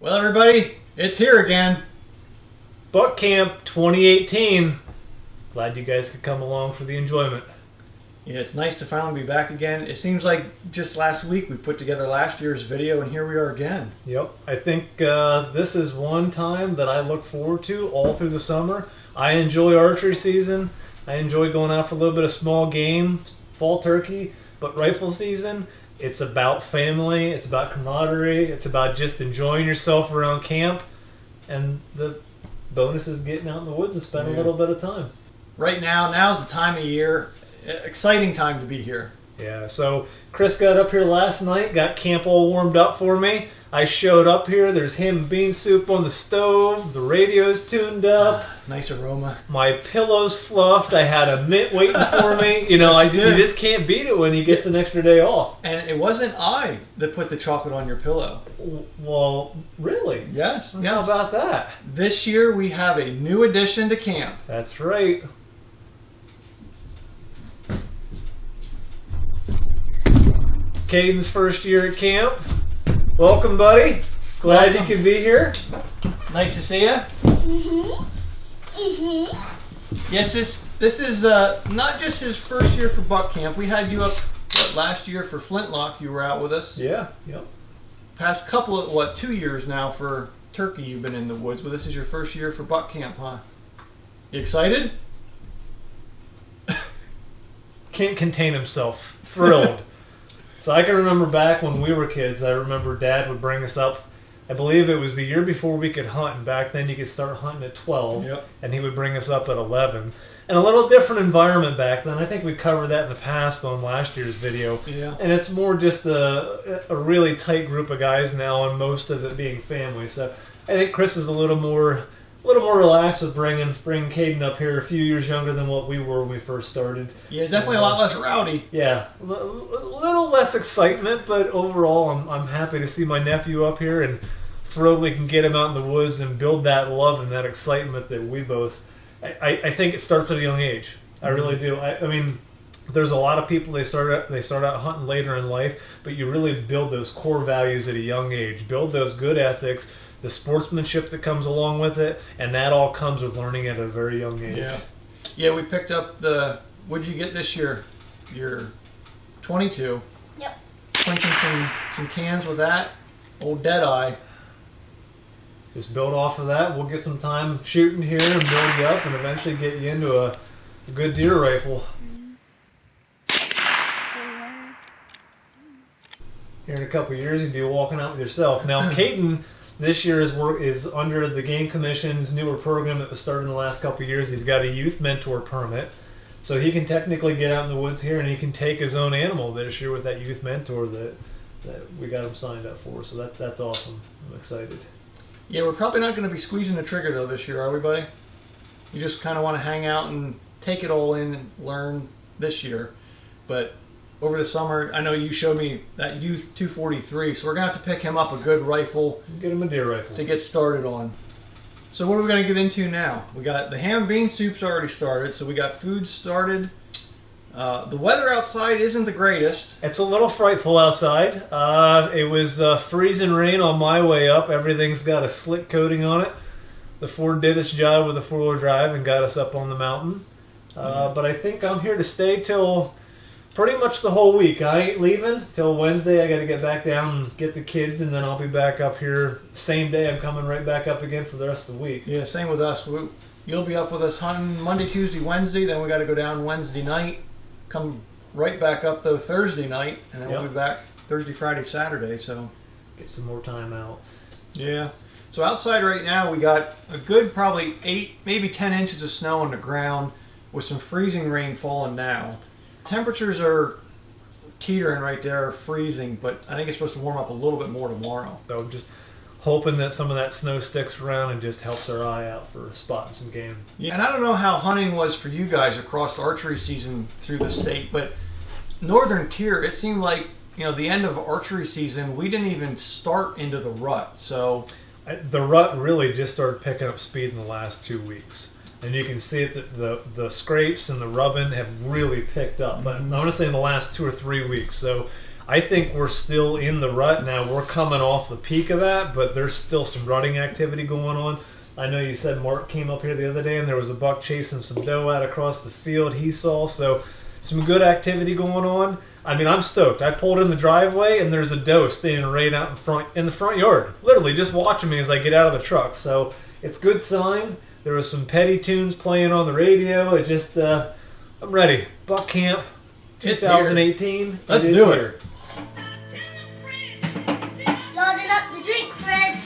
Well, everybody, it's here again. Buck Camp 2018. Glad you guys could come along for the enjoyment. Yeah, it's nice to finally be back again. It seems like just last week we put together last year's video, and here we are again. Yep, I think this is one time that I look forward to all through the summer. I enjoy archery season. I enjoy going out for a little bit of small game, fall turkey, but rifle season, it's about family, it's about camaraderie, it's about just enjoying yourself around camp, and the bonus is getting out in the woods and spending a little bit of time. Right now, now's the time of year, exciting time to be here. Yeah, so Chris got up here last night, got camp all warmed up for me. I showed up here, there's ham and bean soup on the stove, the radio's tuned up. Nice aroma. My pillow's fluffed, I had a mitt waiting for me. You know, you just can't beat it when he gets an extra day off. And it wasn't I that put the chocolate on your pillow. Well, really? Yes. How about that? This year we have a new addition to camp. That's right. Caden's first year at camp. Welcome, buddy. Glad you could be here. Nice to see you. Yes, this is not just his first year for Buck Camp. We had you up last year for Flintlock. You were out with us. Yeah. Yep. Past couple of 2 years now for turkey. You've been in the woods, but this is your first year for Buck Camp, huh? You excited? Can't contain himself. Thrilled. So I can remember back when we were kids, I remember Dad would bring us up, I believe it was the year before we could hunt, and back then you could start hunting at 12, and he would bring us up at 11. And a little different environment back then. I think we covered that in the past on last year's video. Yeah. And it's more just a really tight group of guys now, and most of it being family. So I think Chris is a little more relaxed with bringing Caden up here, a few years younger than what we were when we first started. Yeah, definitely a lot less rowdy. Yeah, a little less excitement, but overall I'm happy to see my nephew up here and thrilled we can get him out in the woods and build that love and that excitement that we both... I think it starts at a young age. I really do. I mean, there's a lot of people, they start out hunting later in life, but you really build those core values at a young age. Build those good ethics, the sportsmanship that comes along with it, and that all comes with learning at a very young age. Yeah, we picked up what'd you get this year? Your 22. Yep. Clinching some cans with that. Old Deadeye. Just build off of that. We'll get some time shooting here and build you up and eventually get you into a good deer rifle. Here in a couple of years, you'd be walking out with yourself. Now, Caden... This year is under the Game Commission's newer program that was started in the last couple of years. He's got a youth mentor permit. So he can technically get out in the woods here and he can take his own animal this year with that youth mentor that we got him signed up for. So that's awesome. I'm excited. Yeah, we're probably not going to be squeezing the trigger though this year, are we, buddy? You just kind of want to hang out and take it all in and learn this year. But over the summer, I know you showed me that Youth 243, so we're going to have to pick him up a good rifle. Get him a deer rifle. To get started on. So what are we going to get into now? We got the ham and bean soup's already started, so we got food started. The weather outside isn't the greatest. It's a little frightful outside. It was freezing rain on my way up. Everything's got a slick coating on it. The Ford did its job with the four-wheel drive and got us up on the mountain. But I think I'm here to stay till... pretty much the whole week. I ain't leaving till Wednesday. I got to get back down and get the kids, and then I'll be back up here same day. I'm coming right back up again for the rest of the week. Yeah, same with us. You'll be up with us hunting Monday, Tuesday, Wednesday. Then we got to go down Wednesday night. Come right back up though Thursday night, and then we'll be back Thursday, Friday, Saturday. So get some more time out. Yeah. So outside right now we got a good probably 8, maybe 10 inches of snow on the ground with some freezing rain falling now. Temperatures are teetering right there, freezing, but I think it's supposed to warm up a little bit more tomorrow. So I'm just hoping that some of that snow sticks around and just helps our eye out for spotting some game. Yeah, and I don't know how hunting was for you guys across archery season through the state, but northern tier, it seemed like, the end of archery season, we didn't even start into the rut. So the rut really just started picking up speed in the last 2 weeks. And you can see it that the scrapes and the rubbing have really picked up. But I want to say in the last 2 or 3 weeks. So I think we're still in the rut now. We're coming off the peak of that, but there's still some rutting activity going on. I know you said Mark came up here the other day and there was a buck chasing some doe out across the field he saw, so some good activity going on. I mean, I'm stoked. I pulled in the driveway and there's a doe standing right out in the front yard, literally just watching me as I get out of the truck. So it's a good sign. There was some petty tunes playing on the radio. It just, I'm ready. Buck camp 2018. Let's do it. Loading up the drink fridge.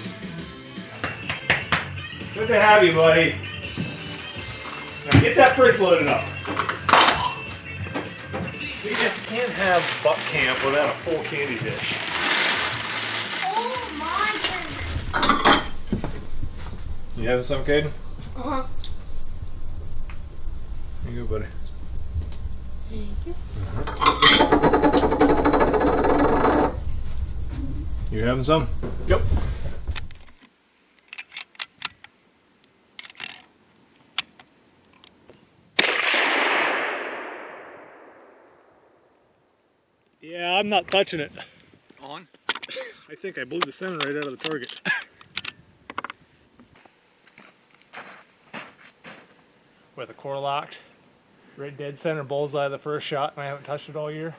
Good to have you, buddy. Now get that fridge loaded up. We just can't have buck camp without a full candy dish. Oh my goodness. You having some, Caden? Uh-huh. Here you go, buddy. Thank you. You having some? Yep. Yeah, I'm not touching it. On? I think I blew the center right out of the target. With the core locked, right dead center, bullseye the first shot, and I haven't touched it all year.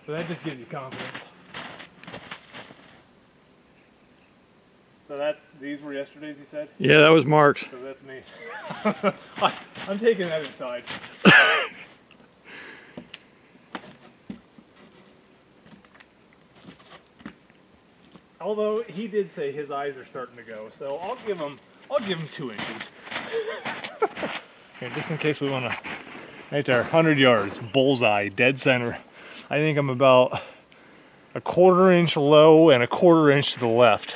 So that just gives you confidence. So these were yesterday's, you said? Yeah, that was Mark's. So that's me. I'm taking that inside. Although he did say his eyes are starting to go, so I'll give him 2 inches. Okay, just in case we want to. Right there, 100 yards, bullseye, dead center. I think I'm about a 1/4 inch low and a 1/4 inch to the left.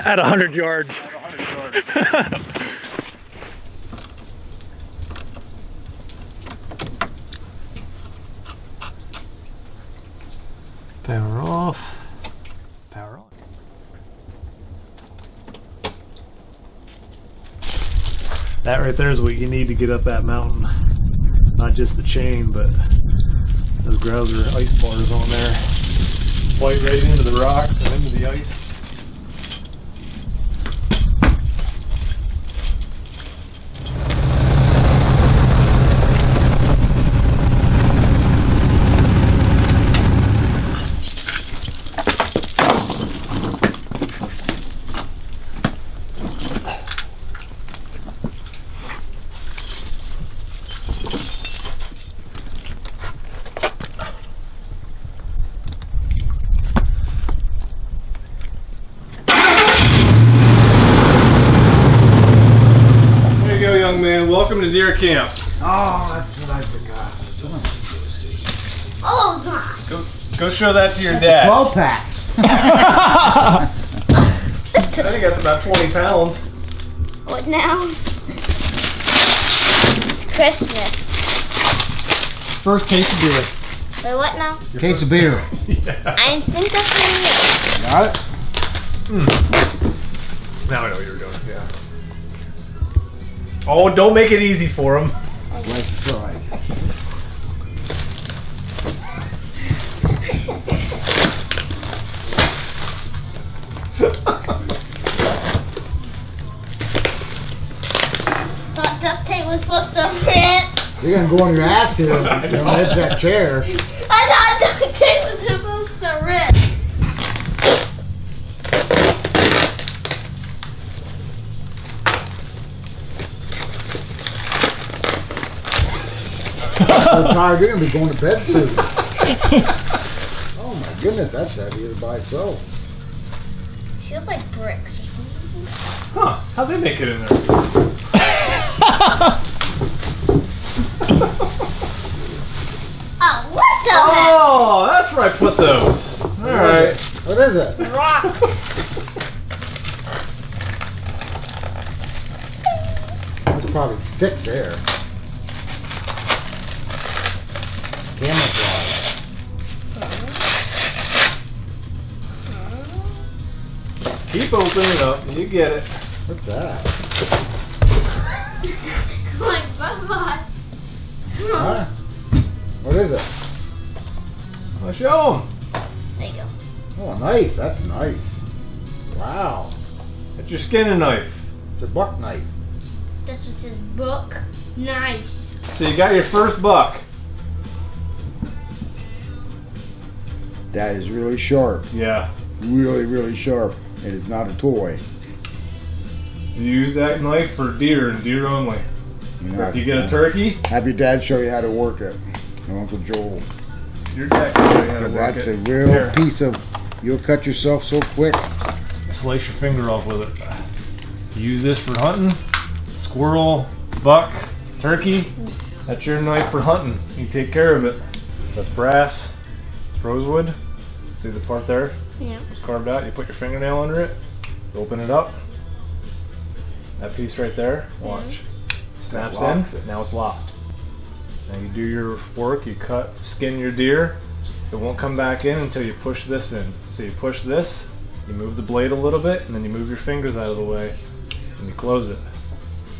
At 100 yards. At 100 yards. Power off. Power on. That right there is what you need to get up that mountain. Not just the chain, but those Grouser ice bars on there. Bite right into the rocks and into the ice. Welcome to deer camp. Oh, that's what I forgot. Oh gosh. Go show that to your dad. 12 pack. I think that's about 20 pounds. What now? It's Christmas. First case of beer. Wait, what now? Case of beer. I think that's what Got it? Now I know what you're doing. Yeah. Oh, don't make it easy for him. Like the strike. Thought duct tape was supposed to fit. You're gonna go on your ass here. You're gonna hit that chair. I thought duct tape was supposed to rip. So tired, you're gonna be going to bed soon. Oh my goodness, that's heavy by itself. Feels like bricks or something. Huh? How'd they make it in there? Oh, what the Oh, that's where I put those. All right. What is it? heck? Rocks. That's probably sticks there. Camouflage. Keep opening it up. You get it. What's that? Like, bye-bye. Huh? What is it? I'll show them. There you go. Oh, a knife. That's nice. Wow. It's your skinning knife. It's a buck knife. That's what says book. Nice. So you got your first buck. That is really sharp. Yeah. Really, really sharp. It is not a toy. You use that knife for deer and deer only. You know, If you get a turkey, have your dad show you how to work it. Or Uncle Joel. your dad can show you how to 'Cause work that's it. a real Here. piece of. You'll cut yourself so quick. Slice your finger off with it. Use this for hunting. Squirrel, buck, turkey. That's your knife for hunting. You take care of it. That's brass. It's rosewood. See the part there? Yeah. It's carved out. You put your fingernail under it. Open it up. That piece right there. Watch. Snaps in. locks it. Now it's locked. Now you do your work. You skin your deer. It won't come back in until you push this in. So you push this. You move the blade a little bit, and then you move your fingers out of the way, and you close it.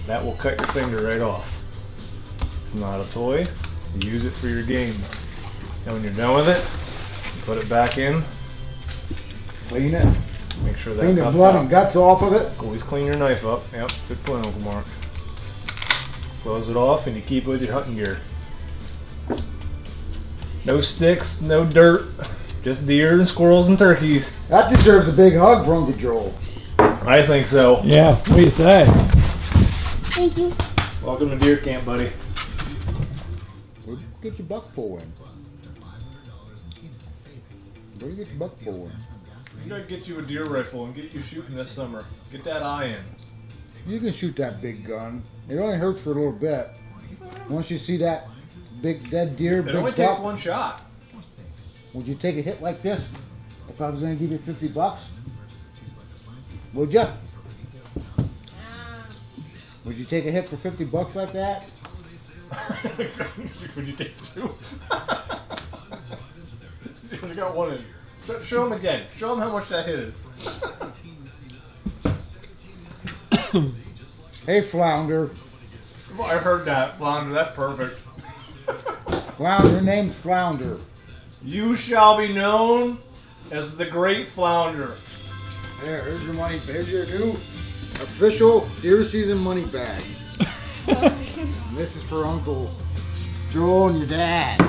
That will cut your finger right off. It's not a toy. You use it for your game. And when you're done with it, you put it back in. Clean it. Make sure Clean that's the up blood top. and guts off of it. Always clean your knife up. Yep, good point, Uncle Mark. Close it off, and you keep it with your hunting gear. No sticks, no dirt, just deer and squirrels and turkeys. That deserves a big hug from Uncle Joel. I think so. Yeah, what do you say? Thank you. Welcome to deer camp, buddy. Where'd you get your buck pull in? Where'd you get your buck pull in? We gotta get you a deer rifle and get you shooting this summer. Get that eye in. You can shoot that big gun. It only hurts for a little bit. Once you see that big dead deer, It big only buck, takes one shot. would you take a hit like this if I was going to give you $50? Would you? Would you take a hit for $50 like that? Would you take two? You only got one in. Show him again. Show him how much that hit is. Hey, Flounder. I heard that, Flounder. That's perfect. Flounder, your name's Flounder. You shall be known as the Great Flounder. There, here's your money. Here's your new official deer season money bag. And this is for Uncle Joel and your dad.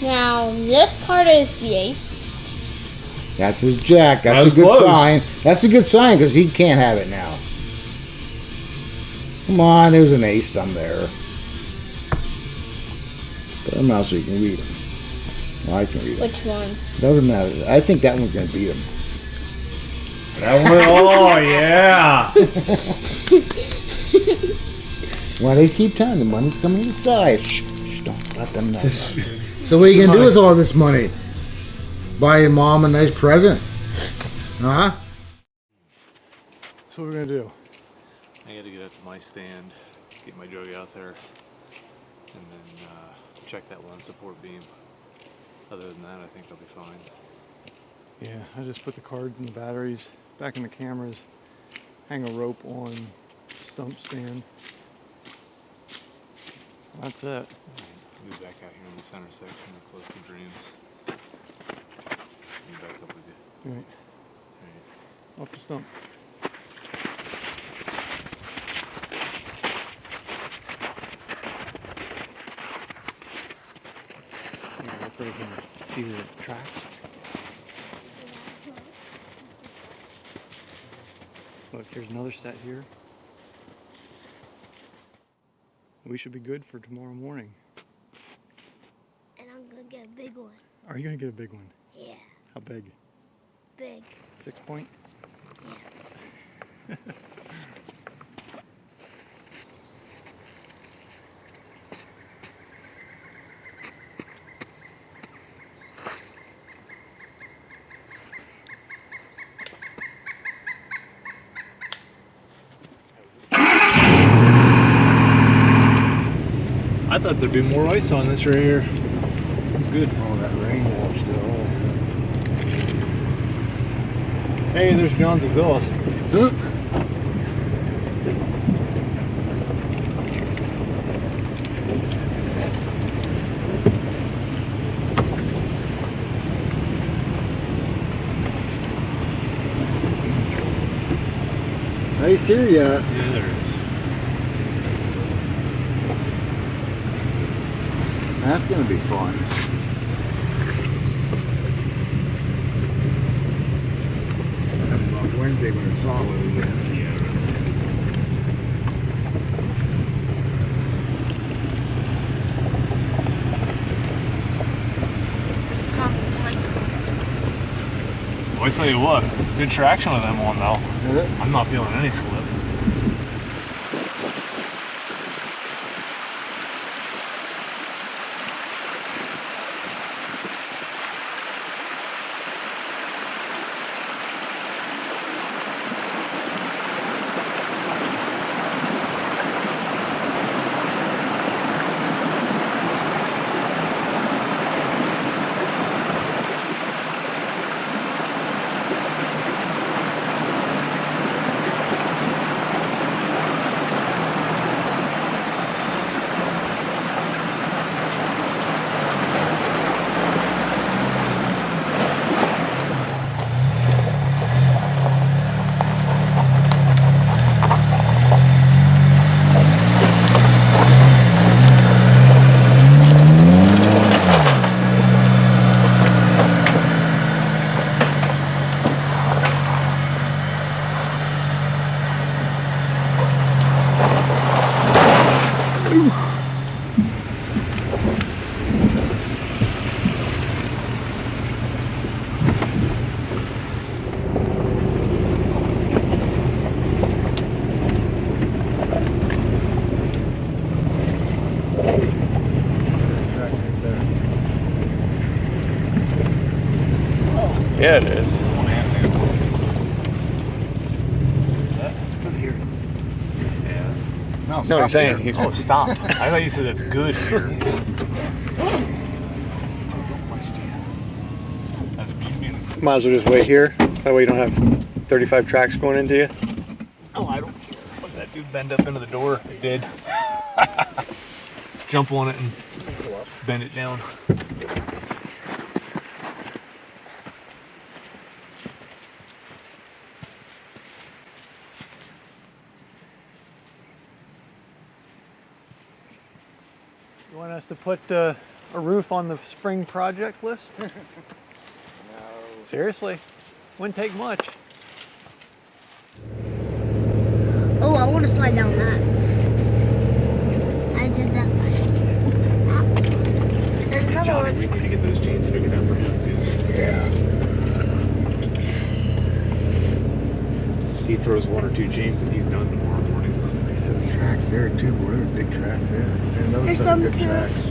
Now, this card is the ace. That's his jack. That's That's a good close. sign. That's a good sign because he can't have it now. Come on, there's an ace on there. Put them out so you can read them. Well, I can read them. Which one? Doesn't matter. I think that one's going to beat him. That one, oh, yeah. Well, they keep telling the money's coming inside. Shh, don't let them know. So what are you going to do with all this money? Buy your mom a nice present? Huh? So what we're gonna do? I got to get up to my stand, get my jug out there, and then check that one support beam. Other than that, I think I'll be fine. Yeah, I just put the cards and the batteries back in the cameras, hang a rope on stump stand. That's it. Move back out here in the center section, close to dreams. Move back up with you. Right, Alright. off the stump. Yeah, that's where you can see the tracks. Look, here's another set here. We should be good for tomorrow morning. And I'm gonna get a big one. Are you gonna get a big one? Yeah, How big? big. 6 point? Yeah. I thought there'd be more ice on this right here. That's good. Oh, that rain washed it all. Hey, there's John's exhaust. Nice here yet. Yeah, there is. That's gonna be fun. About Wednesday when it's all over again. It's gonna be fun. Well, I tell you what, good traction with them one though. Yeah. I'm not feeling any slip. Yeah, it is. Here. Yeah. No, No, he's saying here. Oh, stop. I thought you said it's good here. That's a beauty. Might as well just wait here. That way you don't have 35 tracks going into you. Oh, I don't care. Let that dude bend up into the door. It did. Jump on it and bend it down. You want us to put a roof on the spring project list? No. Seriously? Wouldn't take much. Oh, I want to slide down that. I did that last year. That was fun. There's another Johnny, one. we need to get those chains figured out for him because Yeah. he throws one or two chains and he's done tomorrow morning. There's some tracks there too, boy. There's big tracks there. And those There's are some good too. tracks.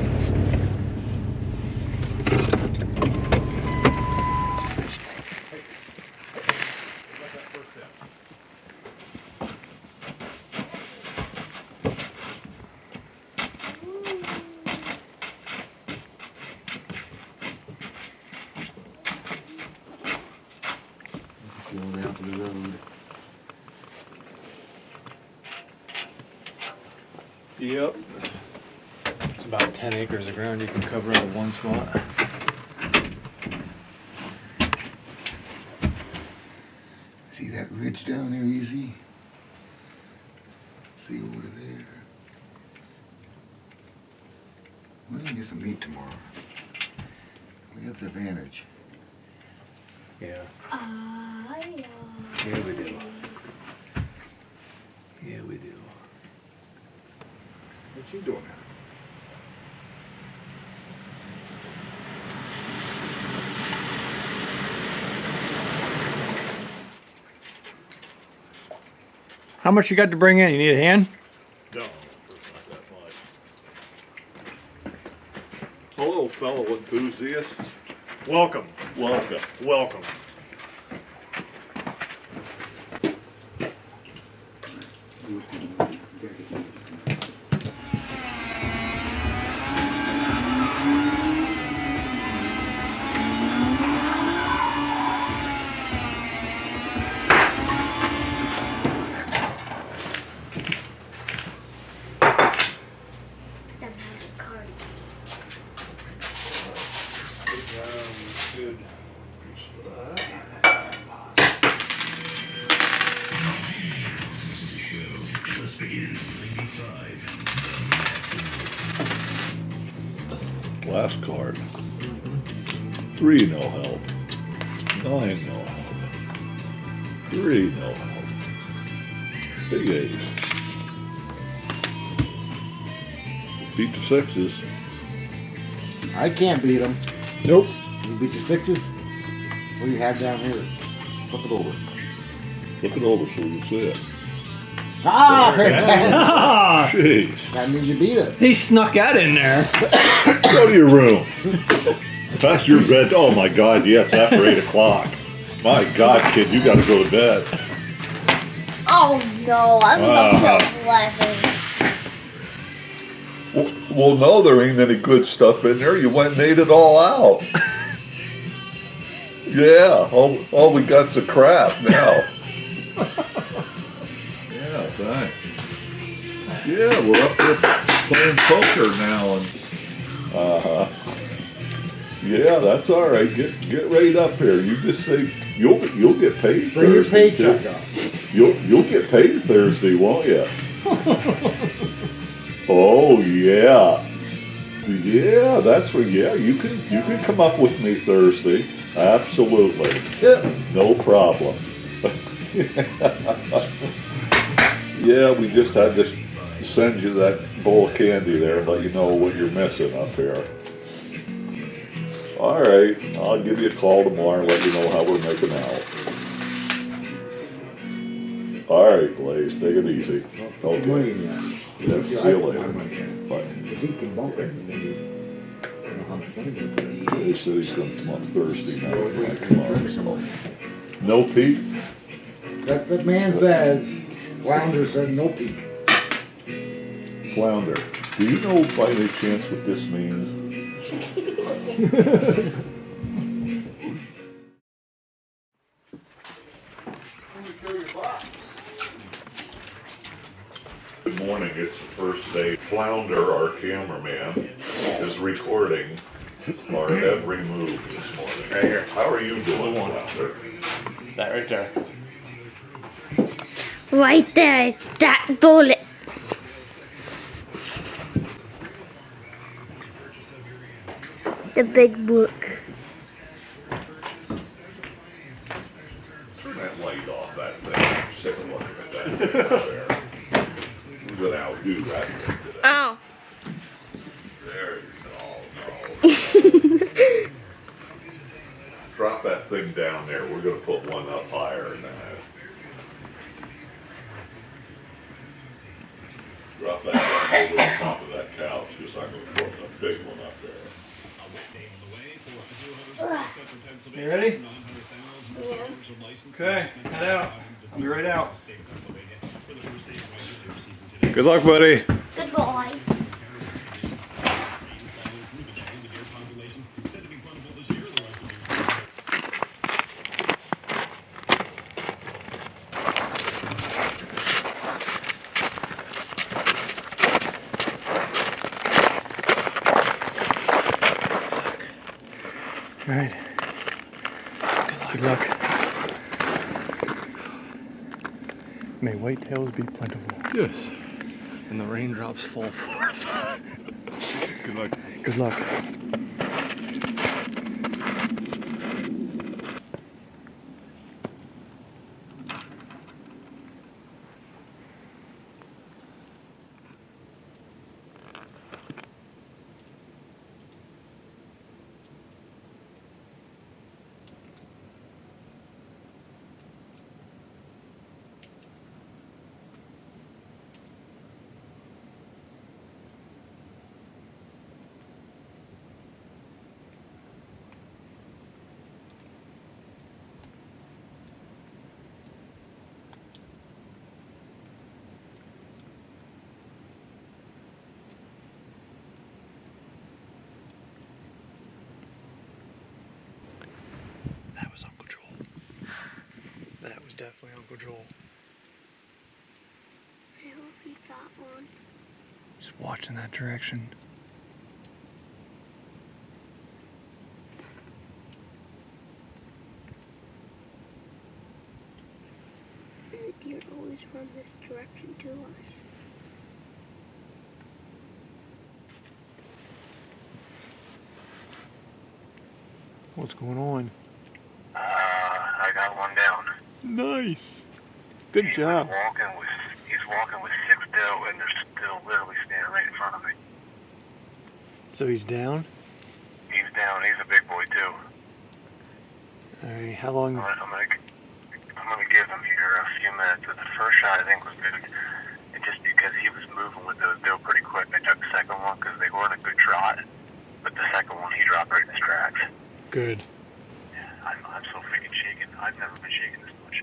See all the way out to the road. Yep. It's about 10 acres of ground you can cover in one spot. See that ridge down there easy? See over there? We're gonna get some meat tomorrow. We have the advantage. Yeah. Yeah. Yeah, we do. Yeah, we do. What you doing? How much you got to bring in? You need a hand? No, not that much. Hello, fellow enthusiasts. Welcome. Welcome. Welcome. That magic card. Good. last card. 3 no help. 9 no help. 3 no help. Big ace. Beat the 6s. I can't beat them. Nope. You beat the 6s? What do you have down here? Flip it over. Flip it over so we can see it. Ah! Fantastic. Ah, Jeez. That means you beat it. he snuck that in there. Go to your room. That's your bed. Oh my God, yeah, it's after 8 o'clock. My God, kid, you gotta go to bed. Oh no, I was up till 11. Well, no, there ain't any good stuff in there. You went and ate it all out. Yeah, all we got's a crap now. Yeah, thanks. Yeah, we're up there playing poker now, and yeah, that's all right. Get right up here. You just say you'll get paid. Bring your Thursday, paycheck too. up. You'll get paid Thursday, won't you? Oh yeah, yeah. That's where. Yeah, you can come up with me Thursday. Absolutely. Yeah. No problem. Yeah, we just had to send you that bowl of candy there and let you know what you're missing up here. All right, I'll give you a call tomorrow and let you know how we're making out. All right, Blaze, take it easy. Okay. Yeah, see you later. Bye. If he can bump it, He said he's going to come up Thursday night. Tomorrow. No peak? that man says, Flounder said no peak. Flounder. Do you know by any chance what this means? Good morning, it's the first day. Flounder, our cameraman, is recording our every move this morning. Right here. How are you doing, Flounder? That right there. Right there, it's that bullet. The big book. Turn that light off, that thing. I'm sick of looking at that thing out there. We're gonna outdo that thing today. Oh. There you go. No. Drop that thing down there. We're gonna put one up higher than that. Drop that down over the top of that couch, because I'm gonna put a big one up there. You ready? Okay, head out. I'll be right out. Good luck, buddy. Goodbye. All right. Good luck. May whitetails be plentiful. Yes. And the raindrops fall forth. Good luck. Good luck. That was Uncle Joel. That was definitely Uncle Joel. I hope he got one. Just watching that direction. The deer always run this direction to us. What's going on? I got one down. Nice. Good job. He's walking with 6 doe, and they're still literally standing right in front of me. So he's down? He's down. He's a big boy too. All right. How long? I'm gonna give him here a few minutes. The first shot I think was good, and just because he was moving with those doe pretty quick, I took the second one because they were in a good trot. But the second one, he dropped right in his tracks. Good. Yeah, I'm so freaking shaken. I've never been shaken this much.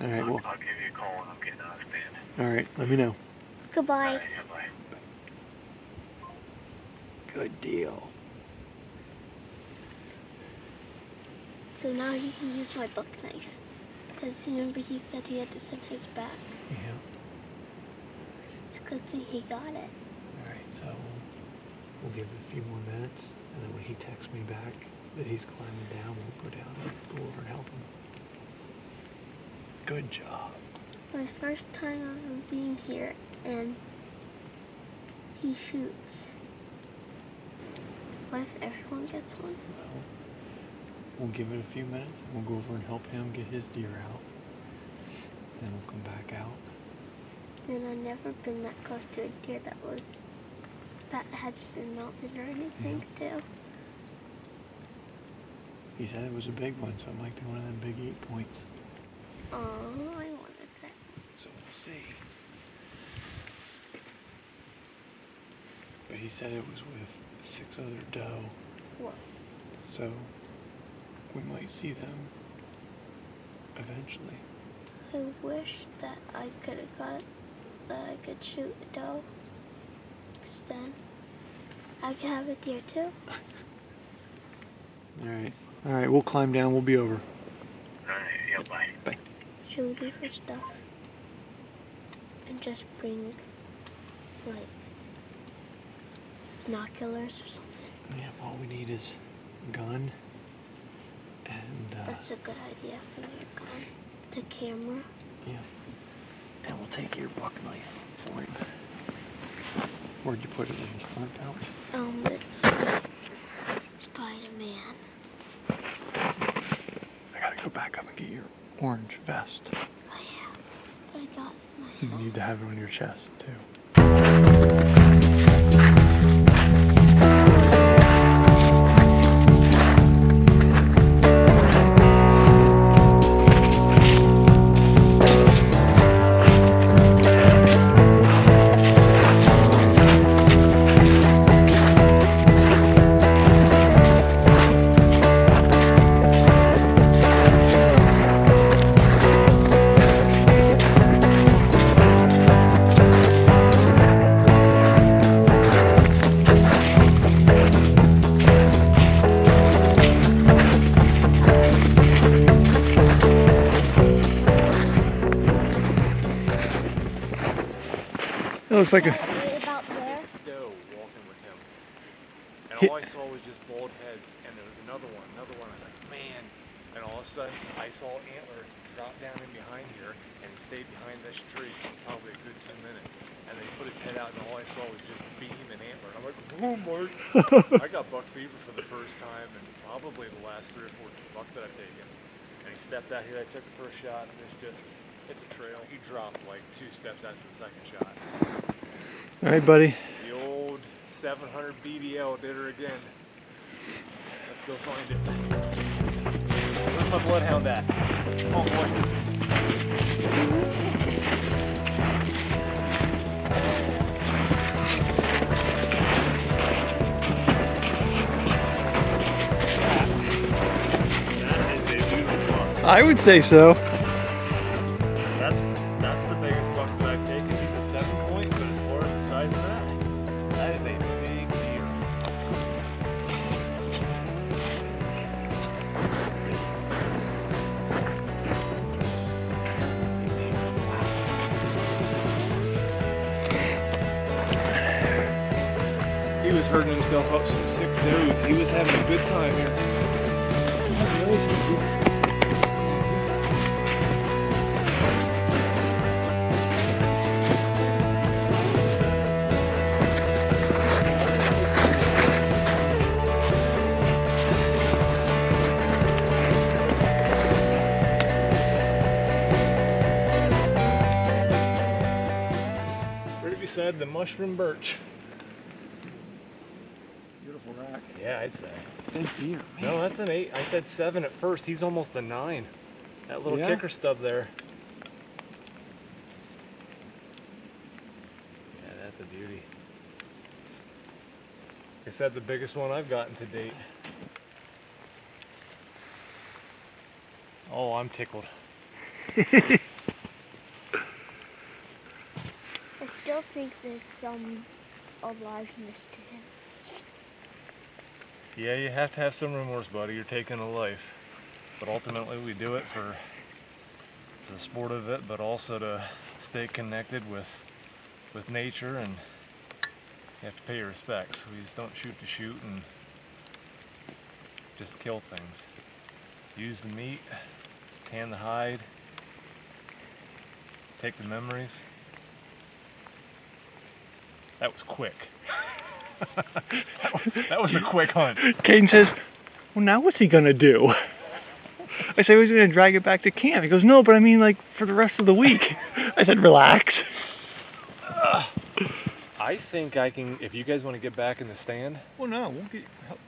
All right. Well. I'll give you a call when I'm getting out of stand. All right. Let me know. Goodbye. Yeah, bye. Good deal. So now he can use my buck knife. Because remember he said he had to send his back. Yeah. It's a good thing he got it. All right. So we'll give it a few more minutes, and then when he texts me back that he's climbing down, we'll go down and go over and help him. Good job. My first time of being here, and he shoots. What if everyone gets one? Well, we'll give it a few minutes, and we'll go over and help him get his deer out. Then we'll come back out. And I've never been that close to a deer that hasn't been melted or anything, too. He said it was a big one, so it might be one of them big 8 points. Oh, I wanted that. So we'll see. But he said it was with 6 other doe. What? So we might see them eventually. I wish that I could have got that I could shoot a doe. 'Cause then I could have a deer too. All right, we'll climb down. We'll be over. Alright, yeah, bye. Bye. Should we leave our stuff and just bring like binoculars or something? Yeah, all we need is a gun and That's a good idea. Bring your gun, the camera. yeah. And we'll take your buck knife for him. Where'd you put it, in his front pouch? It's Spider-Man. I gotta go back up and get your orange vest. Oh yeah, but I got my You helmet. need to have it on your chest too. It looks like a. Right about there. Doe walking with him. And all I saw was just bald heads, and there was another one. I was like, man. And all of a sudden, I saw antler drop down in behind here, and he stayed behind this tree for probably a good 2 minutes. And then he put his head out, and all I saw was just beam and antler. And I'm like, oh, Mark. I got buck fever for the first time, and probably the last 3 or 4 buck that I've taken. And he stepped out here, I took the first shot, and it's a trail. He dropped like 2 steps after the second shot. All right, buddy. The old 700 BDL did her again. Let's go find it. Where's my bloodhound at? Oh boy. That is a beautiful buck. I would say so. That's the biggest buck that I've taken. He's a 7-point, but as far as the size of that is a big deer. He was hurting himself up some 6 does. He was having a good time here. said the mushroom birch. Beautiful rack. Yeah, I'd say. Big deer. No, that's an 8. I said 7 at first. He's almost a 9. That little Yeah? kicker stub there. Yeah, that's a beauty. Like I said, the biggest one I've gotten to date. Oh, I'm tickled. I still think there's some aliveness to him. Yeah, you have to have some remorse, buddy. You're taking a life. But ultimately, we do it for the sport of it, but also to stay connected with nature, and you have to pay your respects. We just don't shoot to shoot and just kill things. Use the meat, tan the hide, take the memories. That was quick. That was a quick hunt. Caden says, well, now what's he gonna do? I said, he's gonna drag it back to camp. He goes, no, but I mean, like, for the rest of the week. I said, relax. I think I can, if you guys want to get back in the stand. Well, no, we'll get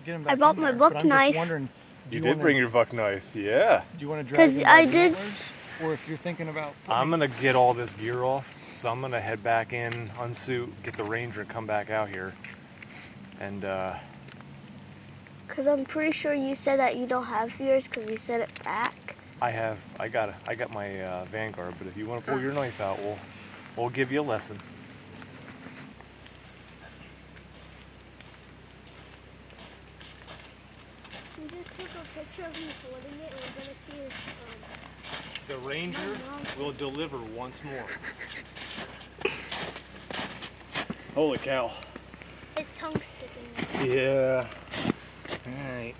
him back. I brought in my there, buck but I'm knife. Just wondering, You did bring your buck knife, yeah. Do you want to drag 'Cause him I by did- antlers? Or if you're thinking about... I'm gonna get all this gear off, so I'm gonna head back in, unsuit, get the Ranger, and come back out here. And Because I'm pretty sure you said that you don't have yours because you said it back. I got my Vanguard, but if you want to pull your knife out, we'll give you a lesson. We just took a picture of you holding it and we're going to see his The Ranger will deliver once more. Holy cow. his tongue sticking out. Yeah. Alright.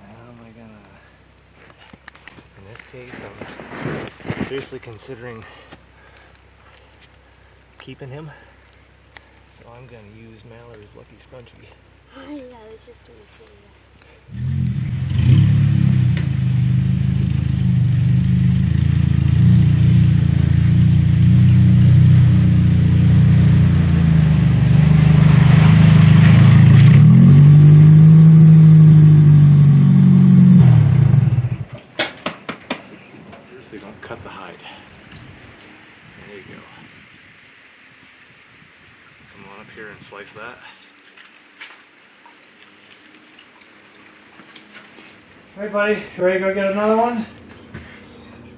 How am I gonna... In this case, I'm seriously considering keeping him. So I'm gonna use Mallory's Lucky Scrunchie. Yeah, I was just going to say that. So you don't cut the hide. There you go. Come on up here and slice that. Hey, buddy, you ready to go get another one?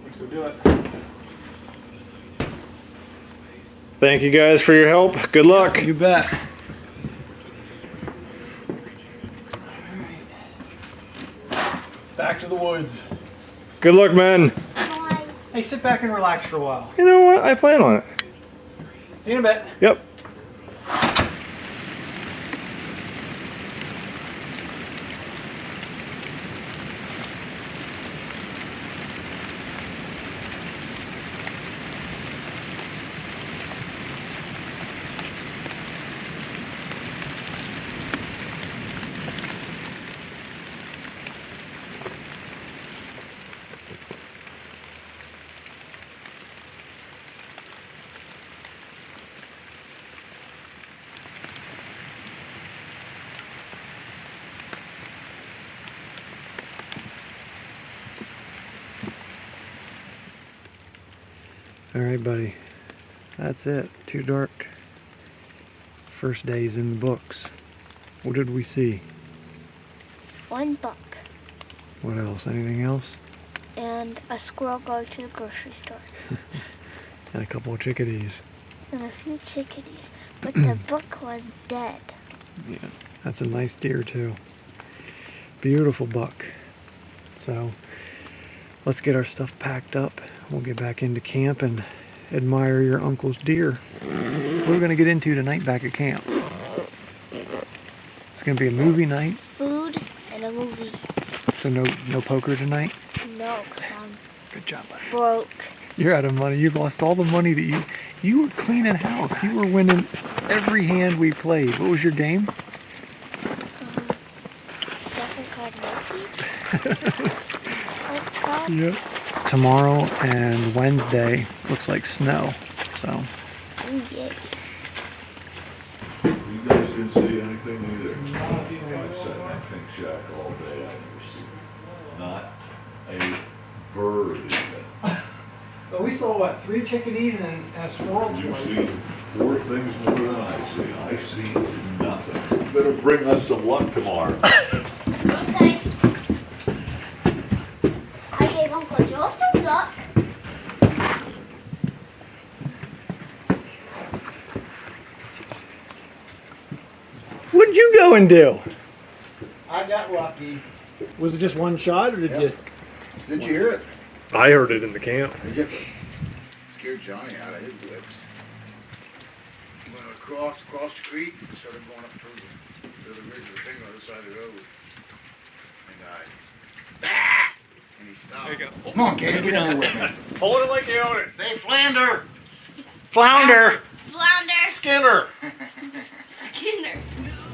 Let's go do it. Thank you guys for your help. Good luck. You bet. Back to the woods. Good luck, man. Hey, sit back and relax for a while. You know what? I plan on it. See you in a bit. Yep. All right, buddy. That's it. Too dark. First day's in the books. What did we see? One buck What else? Anything else? and a squirrel going to the grocery store. And a couple of chickadees. And a few chickadees. But the buck was dead. Yeah. That's a nice deer, too. Beautiful buck. So, let's get our stuff packed up. We'll get back into camp and admire your uncle's deer. What are we going to get into tonight back at camp? It's going to be a movie night. Food and a movie. So no poker tonight? No, because I'm Good job, buddy. broke. You're out of money. You've lost all the money that you were cleaning house. You were winning every hand we played. What was your game? Second card Milky. What's it called? Tomorrow and Wednesday looks like snow. So Yeah. You guys didn't see anything either. I sat in that pink shack all day. I never see not a bird even. But we saw what, 3 chickadees and a squirrel You twice. see 4 things more than I see. I see nothing. Better bring us some luck tomorrow. Okay. I gave Uncle Joe some luck. What'd you go and do? I got lucky. Was it just one shot, or did Yep. Did you hear it? I heard it in the camp. It scared Johnny out of his wits. Went across the creek, started going up to the ridge of the thing on the other side of the road. And and he stopped. There you go. Come on, Caden, get down with me. Hold it like you own it. Say Flander. Flounder! Flounder. Skinner. Skinner.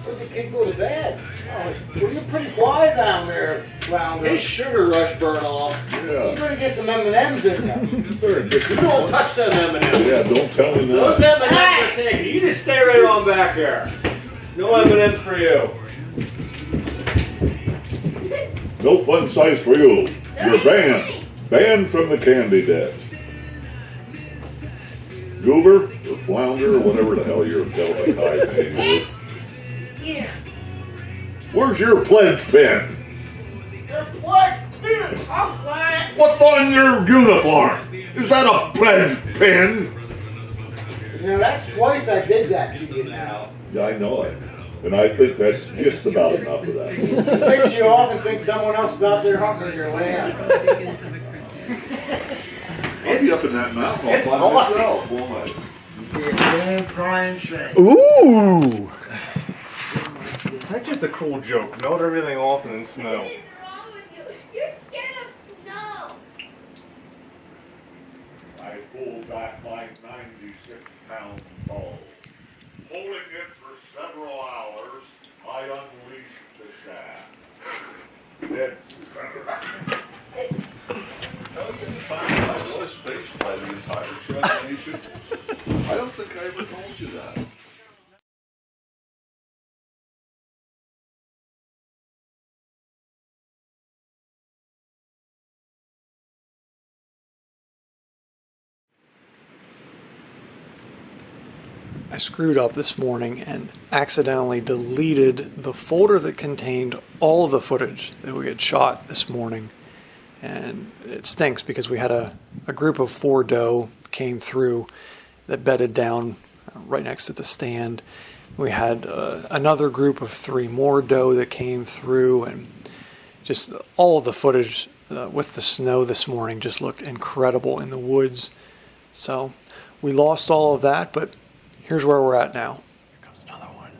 Look at King with his ass. Oh, well, you're pretty quiet down there, Flounder. His sugar rush burn off. You're Yeah. gonna get some M&Ms in there. Better get You don't touch them M&Ms. Yeah, don't tell him Those that. M&Ms are taken. You just stay right on back here. No M&Ms for you. No fun size for you. You're banned. Banned from the candy desk. Goober or Flounder or whatever the hell your Delta Chi name is. Here. Where's your pledge pin? What's on your uniform? Is that a pledge pin? Now that's twice I did that to you now. Yeah, I know it. And I think that's just about enough of that. It makes you off and think someone else is out there hunting your land. I'll be up in that mountain all It's by awesome. myself, won't I? Be a damn crying shame. Ooh! That's just a cruel joke. Melt everything off and then snow. What is wrong with you? You're scared of snow. I pulled back my 96-pound bow. Holding it for several hours, I unleashed the shaft. Dead center. Oh, you can find I was faced by the entire Chef Nation. I don't think I ever told you that. I screwed up this morning and accidentally deleted the folder that contained all of the footage that we had shot this morning. And it stinks because we had a group of 4 doe came through that bedded down right next to the stand. We had another group of 3 more doe that came through, and just all of the footage with the snow this morning just looked incredible in the woods. So we lost all of that, but here's where we're at now. Here comes another one.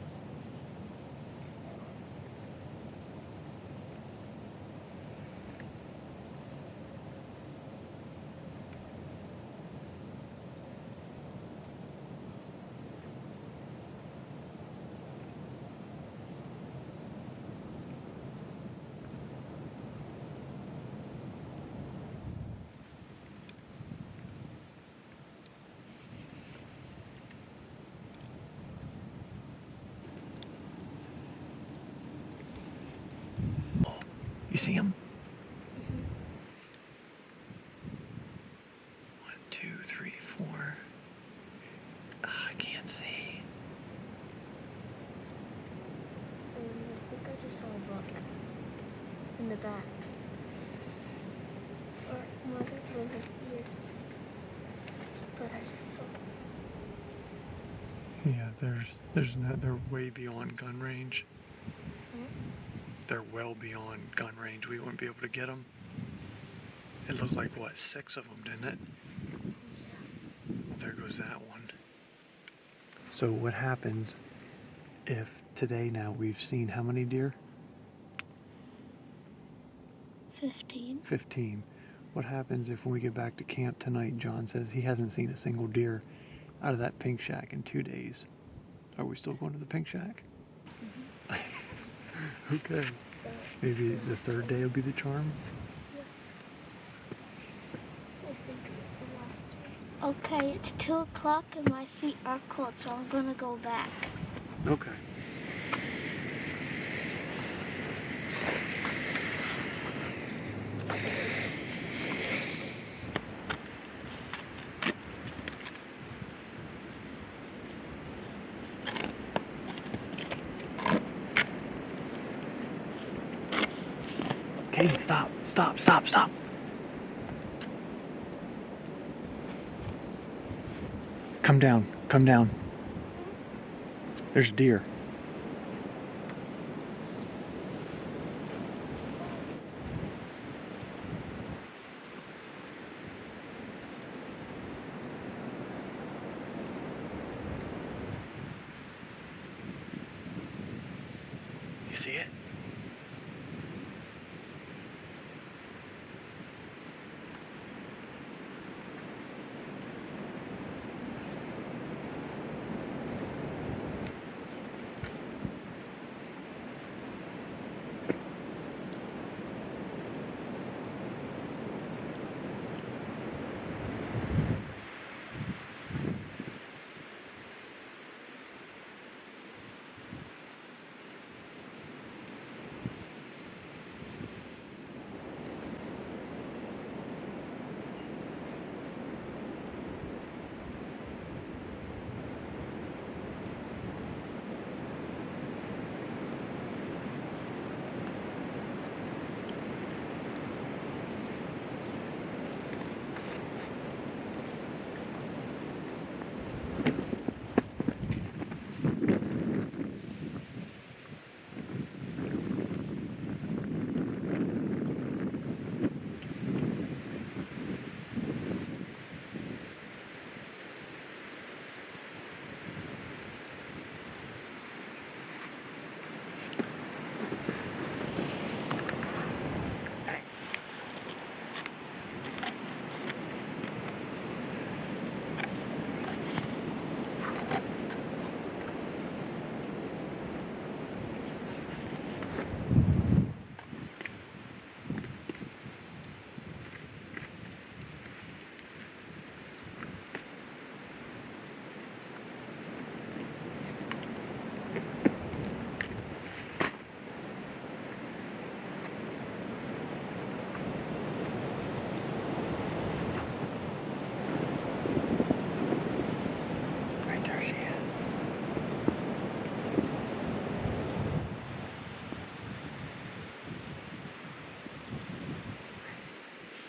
You see him? 1, 2, 3, 4. I can't see. I think I just saw a buck in the back. Or more than his ears. But I just saw. Yeah, they're way beyond gun range. They're well beyond gun range. We wouldn't be able to get them. It looked like, what, 6 of them, didn't it? Well, there goes that one. So what happens if today now we've seen how many deer? 15. 15. What happens if when we get back to camp tonight, John says he hasn't seen a single deer out of that pink shack in 2 days? Are we still going to the pink shack? Okay. Maybe the 3rd day will be the charm? I think it was the last Okay, it's 2 o'clock and my feet are cold, so I'm gonna go back. Okay. Caden, stop, stop, stop, stop. Come down, come down. There's deer. You see it?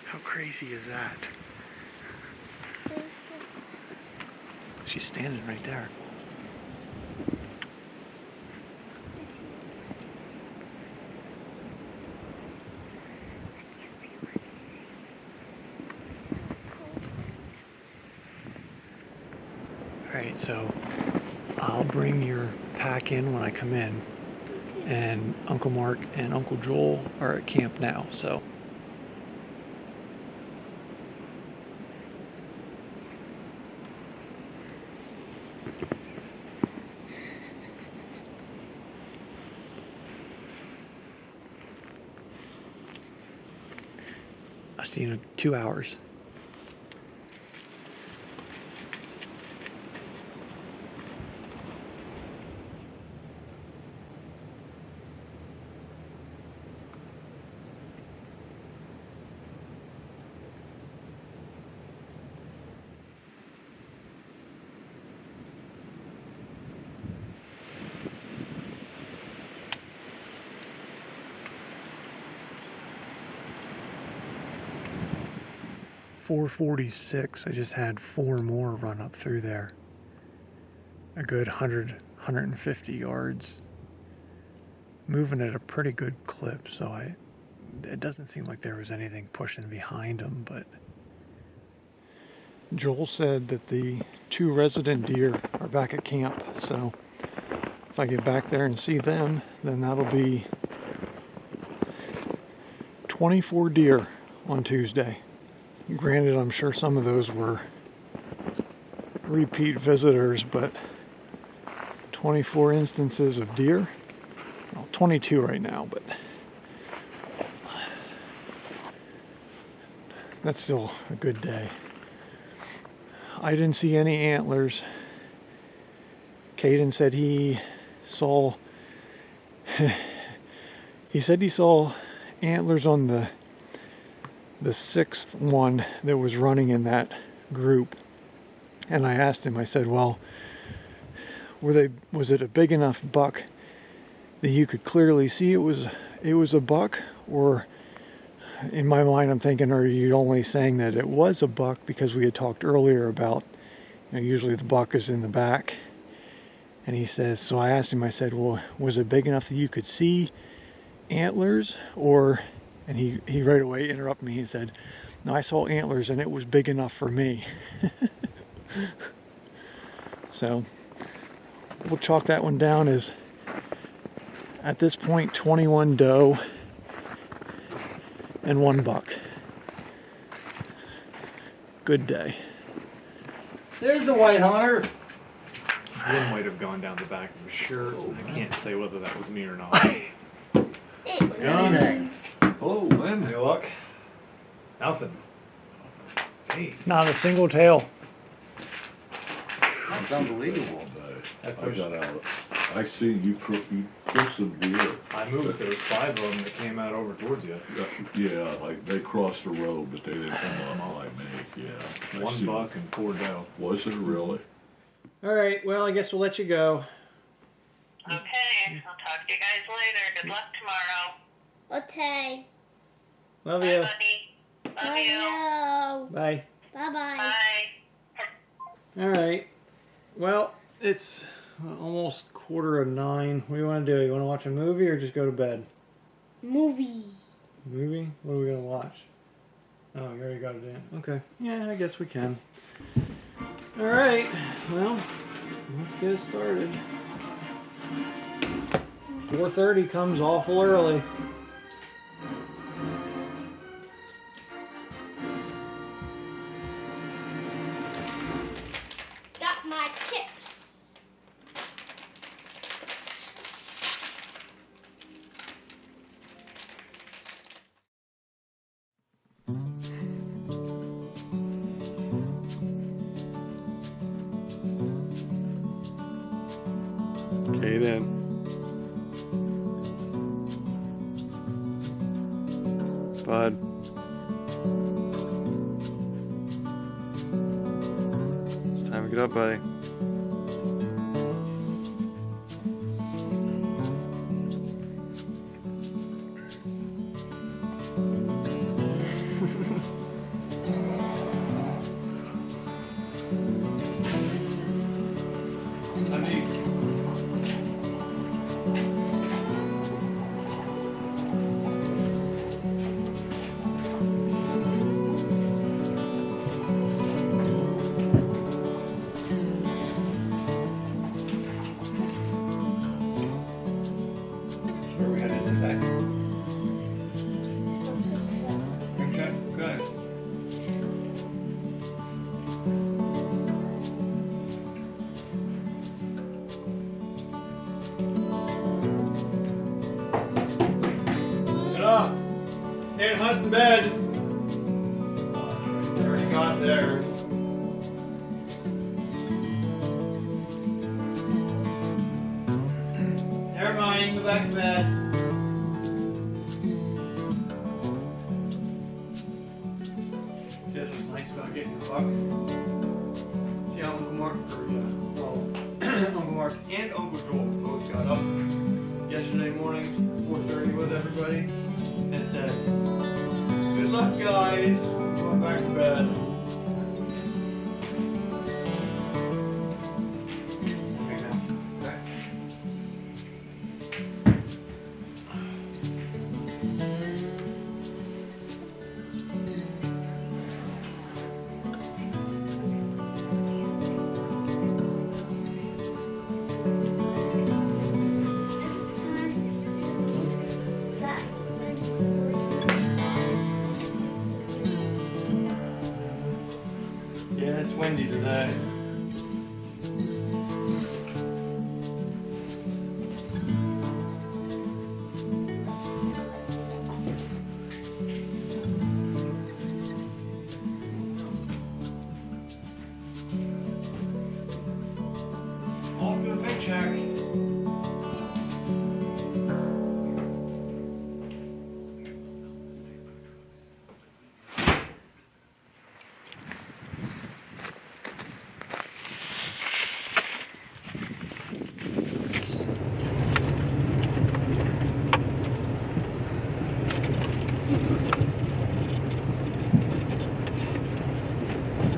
How crazy is that? She's standing right there. Alright, so I'll bring your pack in when I come in. And Uncle Mark and Uncle Joel are at camp now, so. I'll see you in 2 hours. .446, I just had 4 more run up through there. A good 100, 150 yards. Moving at a pretty good clip, so it doesn't seem like there was anything pushing behind them, but Joel said that the 2 resident deer are back at camp, so if I get back there and see them, then that'll be 24 deer on Tuesday. Granted, I'm sure some of those were repeat visitors, but 24 instances of deer. Well, 22 right now, but that's still a good day. I didn't see any antlers. Caden said he saw he saw antlers on the sixth one that was running in that group. And I asked him, I said, well, was it a big enough buck that you could clearly see it was a buck? Or in my mind I'm thinking, are you only saying that it was a buck because we had talked earlier about, usually the buck is in the back? And he says, so I asked him, I said, well, was it big enough that you could see antlers? And he right away interrupted me and said, no, I saw antlers and it was big enough for me. So we'll chalk that one down as, at this point, 21 doe and 1 buck. Good day. There's the white hunter. One might have gone down the back of his shirt. I can't say whether that was me or not. Anything. Oh, Lynn. Any luck? Nothing. Hey, Not a single tail. That's unbelievable. I seen you pushed some deer. I moved. There was 5 of them that came out over towards you. Yeah, like they crossed the road, but they didn't come up like me. Yeah. 1 buck and 4 doe. Was it really? All right. Well, I guess we'll let you go. Okay, I'll talk to you guys later. Good luck tomorrow. Okay. Love Bye, you. buddy. Love you. Hello. Bye. Bye-bye. Bye. All right. Well, it's almost 8:45. What do you want to do? You want to watch a movie or just go to bed? Movie. Movie? What are we going to watch? Oh, you already got it in. Okay. Yeah, I guess we can. All right. Well, let's get it started. 4:30 comes awful early. Got my chips. Caden. Bud. It's time to get up, buddy. Where we headed today? Okay, good. Get up! Can't hunt in bed! They already got theirs. Never mind, go back to bed. See, that's what's nice about getting the buck. See how Uncle Mark, Uncle Mark and Uncle Joel both got up yesterday morning, 4:30 with everybody, and said, "Good luck, guys. I'm going back to bed." Okay, now. Okay. Yeah, it's windy today. check.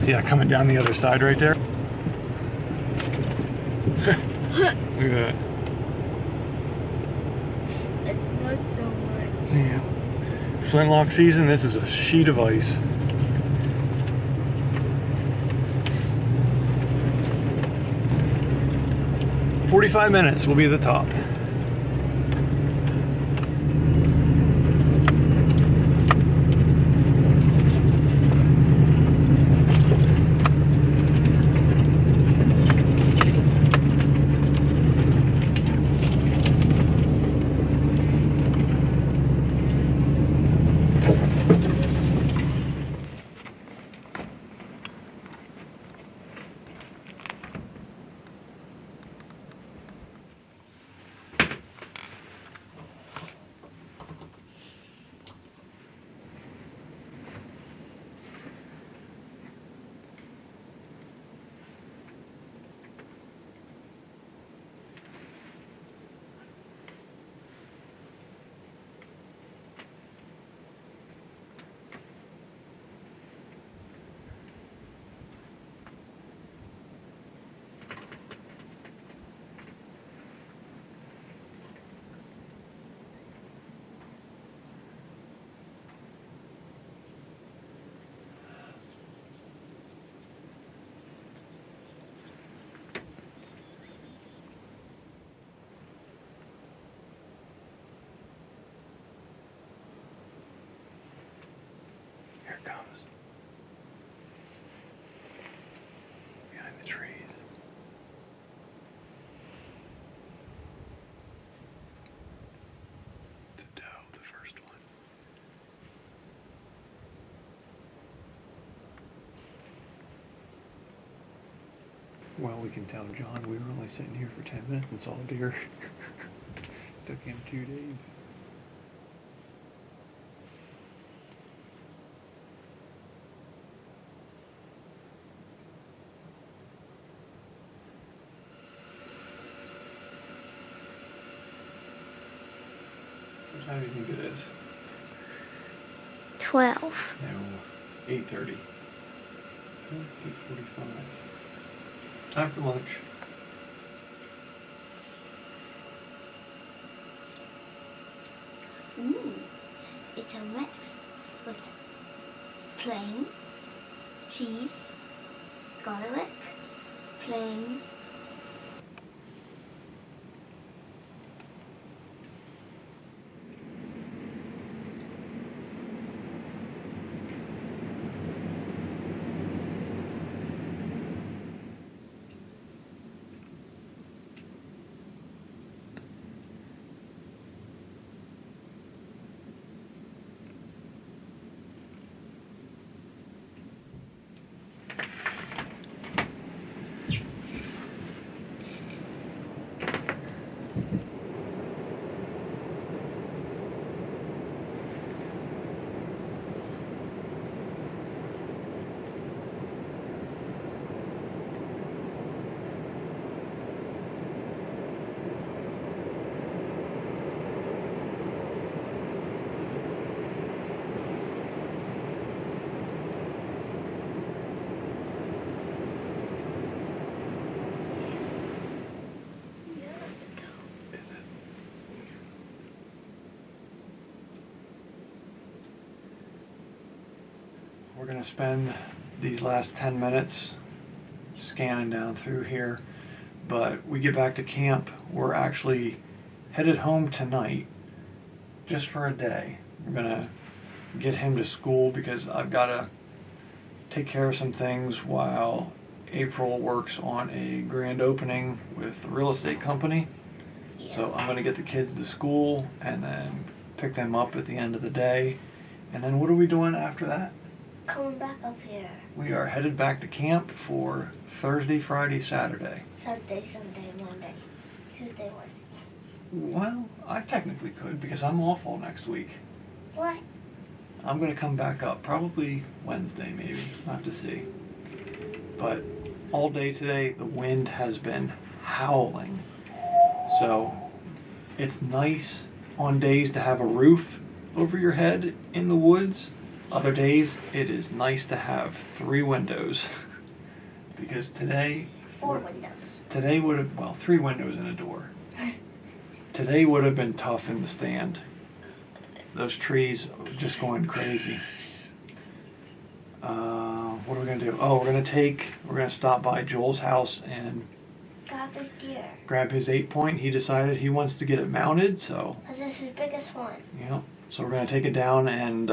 See that coming down the other side right there? Look at that. It's not so much. Yeah. Flintlock season, this is a sheet of ice. "45 minutes, we'll be at the top." Here it comes. Behind the trees. It's a doe, the first one. Well, we can tell John we were only sitting here for 10 minutes and saw a deer. Took him 2 days. What time do you think it is? 12. No, 8:30. 8:45. Time for lunch. It's a mix with plain cheese, garlic, plain. We're going to spend these last 10 minutes scanning down through here, but we get back to camp. We're actually headed home tonight just for a day. We're going to get him to school because I've got to take care of some things while April works on a grand opening with the real estate company. Yeah. So I'm going to get the kids to school and then pick them up at the end of the day. And then what are we doing after that? Coming back up here. We are headed back to camp for Thursday, Friday, Saturday. Saturday, Sunday, Monday. Tuesday, Wednesday. Well, I technically could because I'm off all next week. What? I'm going to come back up probably Wednesday, maybe. I'll have to see. But all day today, the wind has been howling. So it's nice on days to have a roof over your head in the woods. Other days, it is nice to have 3 windows. Because today... 4 windows. Today would have, well, 3 windows and a door. Today would have been tough in the stand. Those trees are just going crazy. What are we going to do? Oh, we're going to stop by Joel's house and Grab his deer. grab his 8-point. He decided he wants to get it mounted, so... This is his biggest one. Yeah. So we're going to take it down and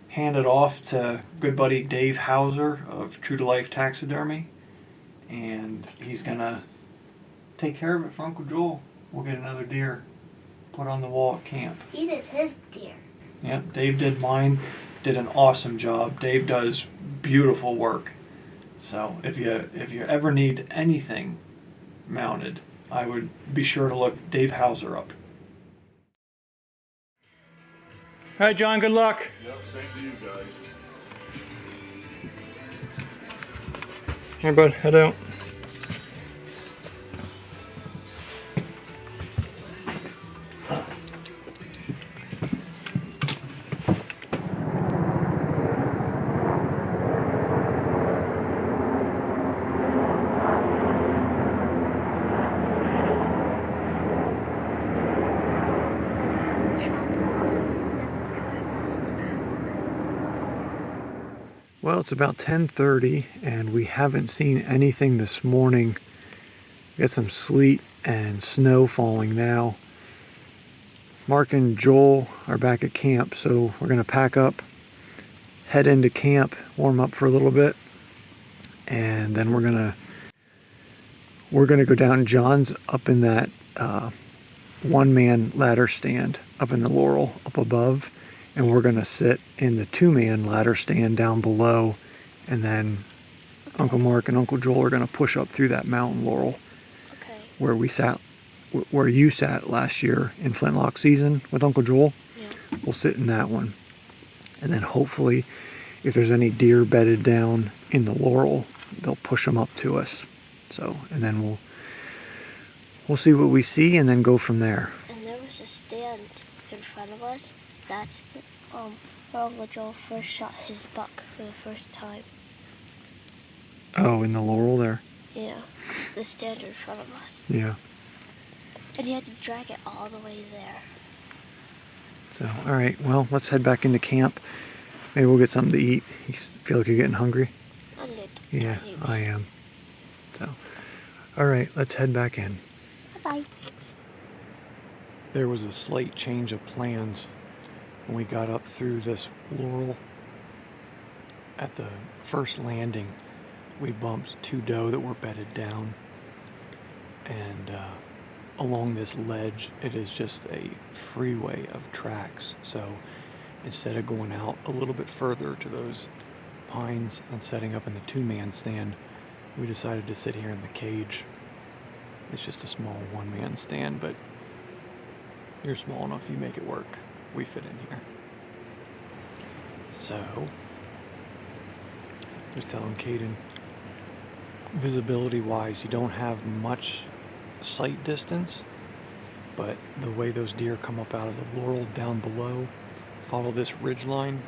hand it off to good buddy Dave Hauser of True to Life Taxidermy. And he's going to take care of it for Uncle Joel. We'll get another deer put on the wall at camp. He did his deer. Yep, Dave did mine. Did an awesome job. Dave does beautiful work. So if you ever need anything mounted, I would be sure to look Dave Hauser up. All right, John, good luck. Yep, same to you guys. Here, bud, head out. Well, it's about 10:30 and we haven't seen anything this morning. We got some sleet and snow falling now. Mark and Joel are back at camp, so we're going to pack up, head into camp, warm up for a little bit, and then we're going to go down. John's up in that one-man ladder stand up in the Laurel up above. And we're going to sit in the 2-man ladder stand down below. And then Uncle Mark and Uncle Joel are going to push up through that mountain, Laurel. Okay. Where we sat, where you sat last year in Flintlock season with Uncle Joel. Yeah. We'll sit in that one. And then hopefully, if there's any deer bedded down in the Laurel, they'll push them up to us. So, and then we'll see what we see and then go from there. And there was a stand in front of us. That's where Uncle Joel first shot his buck for the first time. Oh, in the Laurel there? Yeah, the stand in front of us. Yeah. And he had to drag it all the way there. So, all right, well, let's head back into camp. Maybe we'll get something to eat. You feel like you're getting hungry? A little Yeah, tiny I am. So, all right, let's head back in. bit. Bye-bye. There was a slight change of plans when we got up through this Laurel. At the first landing, we bumped 2 doe that were bedded down. And along this ledge, it is just a freeway of tracks. So instead of going out a little bit further to those pines and setting up in the 2-man stand, we decided to sit here in the cage. It's just a small 1-man stand, but you're small enough, you make it work. We fit in here. So, just telling Caden, visibility wise, you don't have much sight distance, but the way those deer come up out of the Laurel down below, follow this ridge line,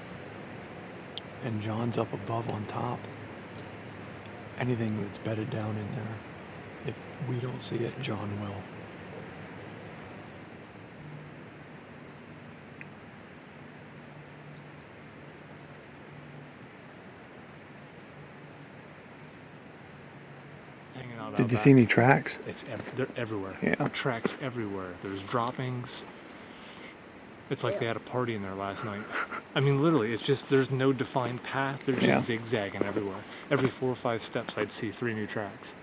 and John's up above on top. Anything that's bedded down in there, if we don't see it, John will. Did you see any tracks? They're everywhere. Yeah. Tracks everywhere. There's droppings. It's like they had a party in there last night. I mean, literally, it's just, there's no defined path. They're just zigzagging everywhere. Every 4 or 5 steps, I'd see 3 new tracks.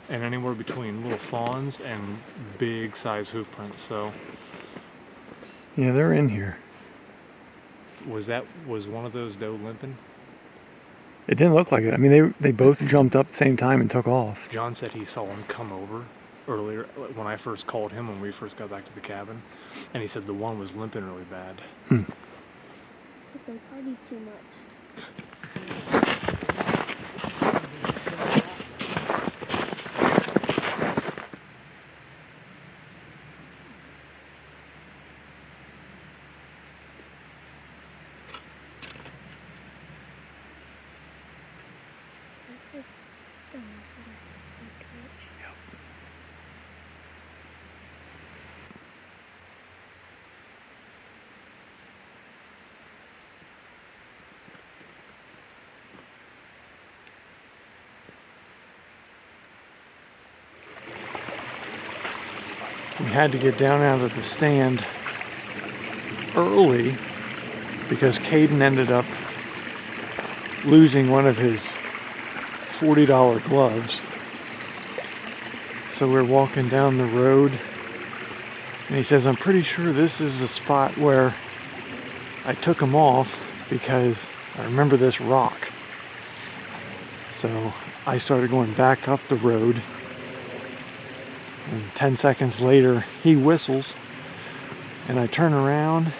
And anywhere between little fawns and big size hoof prints. So, Yeah, they're in here. was one of those doe limping? It didn't look like it. I mean, they both jumped up at the same time and took off. John said he saw him come over earlier when I first called him when we first got back to the cabin, and he said the one was limping really bad. Because I partied too much. We had to get down out of the stand early because Caden ended up losing one of his $40 gloves. So we're walking down the road and he says, I'm pretty sure this is the spot where I took him off because I remember this rock. So I started going back up the road. And 10 seconds later, he whistles, and I turn around.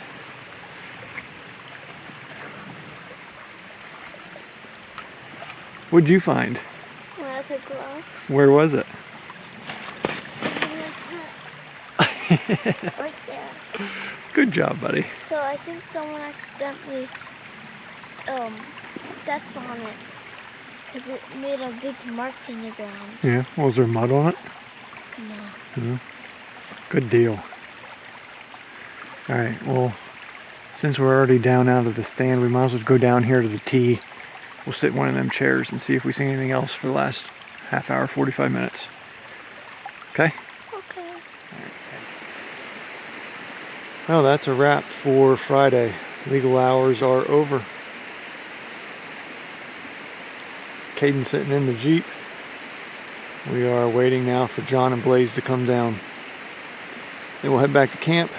What'd you find? One of the gloves. Where was it? Right there. Good job, buddy. So I think someone accidentally stepped on it because it made a big mark in the ground. Yeah, was there mud on it? No. No. Good deal. Alright, well, since we're already down out of the stand, we might as well go down here to the tee. We'll sit in one of them chairs and see if we see anything else for the last half hour, 45 minutes. Okay? Okay. Well, that's a wrap for Friday. Legal hours are over. Caden sitting in the Jeep. We are waiting now for John and Blaze to come down. Then we'll head back to camp.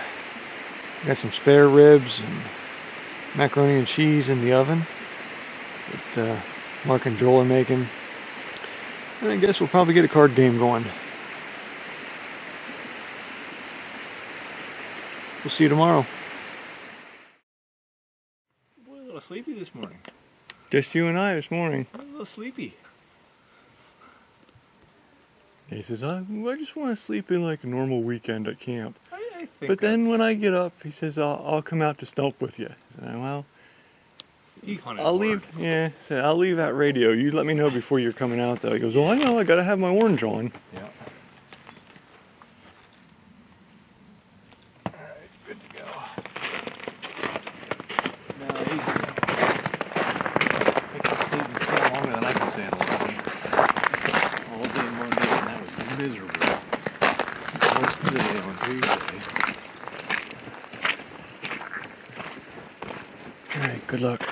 Got some spare ribs and macaroni and cheese in the oven that Mark and Joel are making. And I guess we'll probably get a card game going. We'll see you tomorrow. Boy, a little sleepy this morning. Just you and I this morning. I'm a little sleepy. He says, I just want to sleep in like a normal weekend at camp. I think But then when I get up, he says, I'll come out to stump with you. I said, well, I'll leave. Yeah, so I'll leave that radio. You let me know before you're coming out, though. He goes, well, I know. I gotta have my orange on. Yeah. All right, good to go. Now he's sleeping still longer than I can stand all day Monday, and that was miserable. Most of the day on Tuesday. All right, good luck.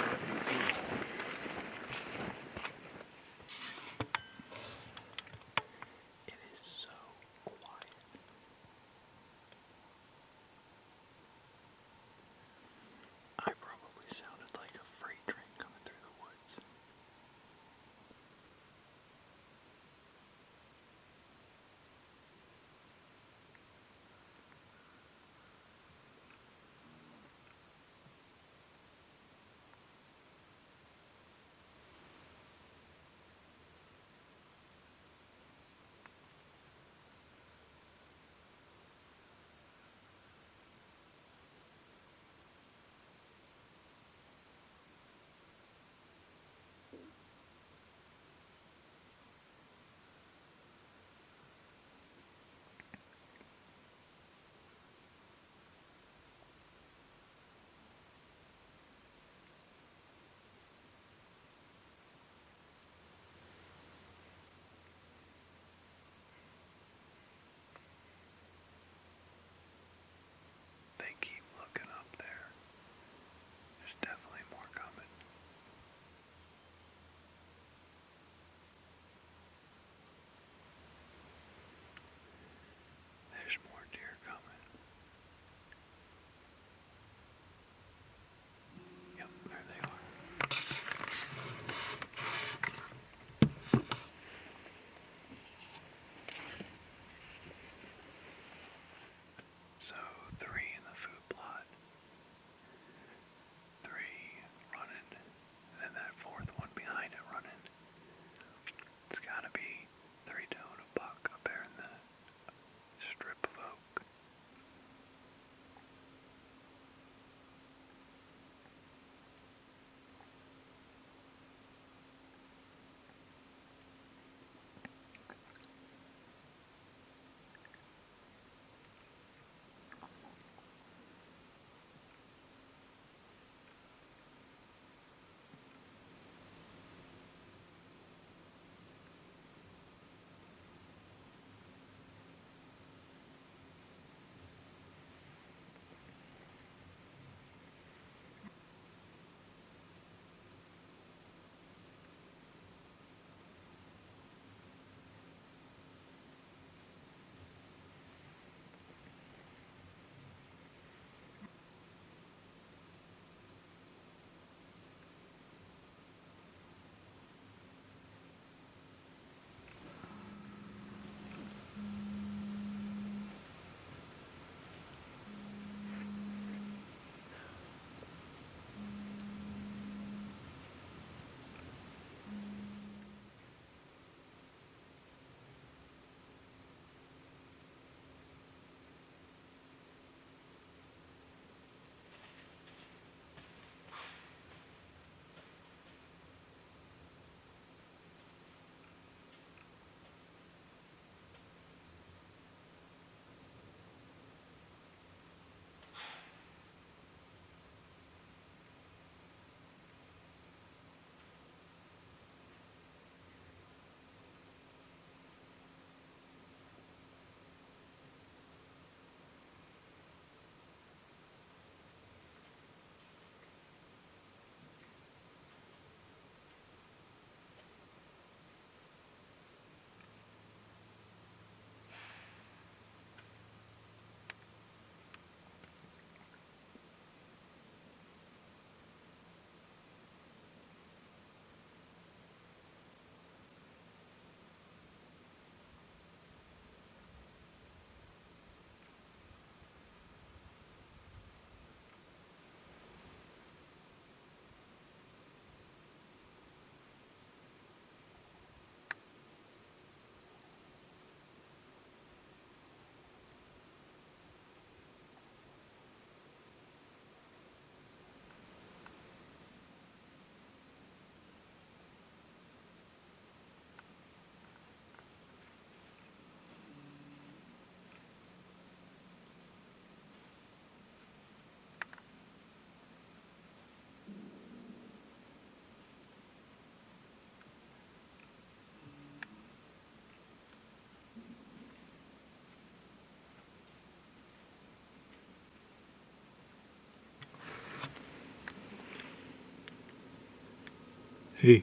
Hey.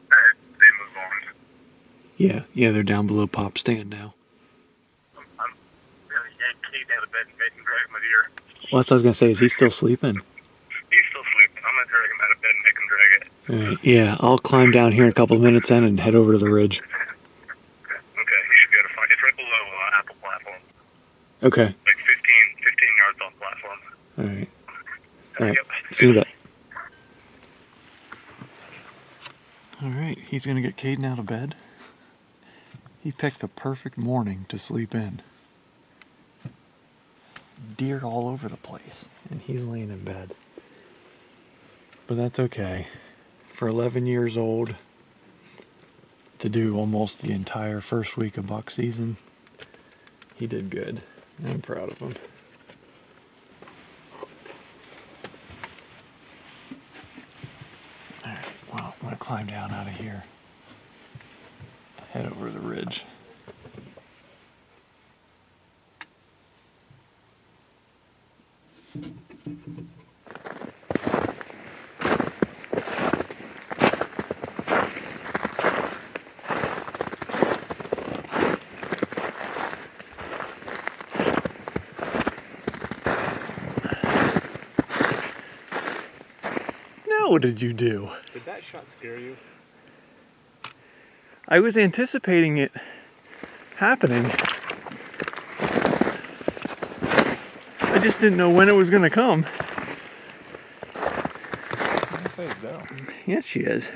They move on. Yeah, they're down below Pop's stand now. I'm gonna yank Caden out of bed and make him drag my deer. Well, that's what I was gonna say. Is he still sleeping? He's still sleeping. I'm gonna drag him out of bed and make him drag it. All right. Yeah, I'll climb down here in a couple of minutes then and head over to the ridge. Okay, you should be able to find it. It's right below Apple platform. Okay. Like 15 yards off platform. All right. All right. Yep. See you in a bit. All right. He's gonna get Caden out of bed. He picked the perfect morning to sleep in. Deer all over the place, and he's laying in bed. But that's okay. For 11 years old, to do almost the entire first week of buck season, he did good. I'm proud of him. Alright, well, I'm gonna climb down out of here. Head over the ridge. Now what did you do? Did that shot scare you? I was anticipating it happening. I just didn't know when it was going to come. Yes, she is.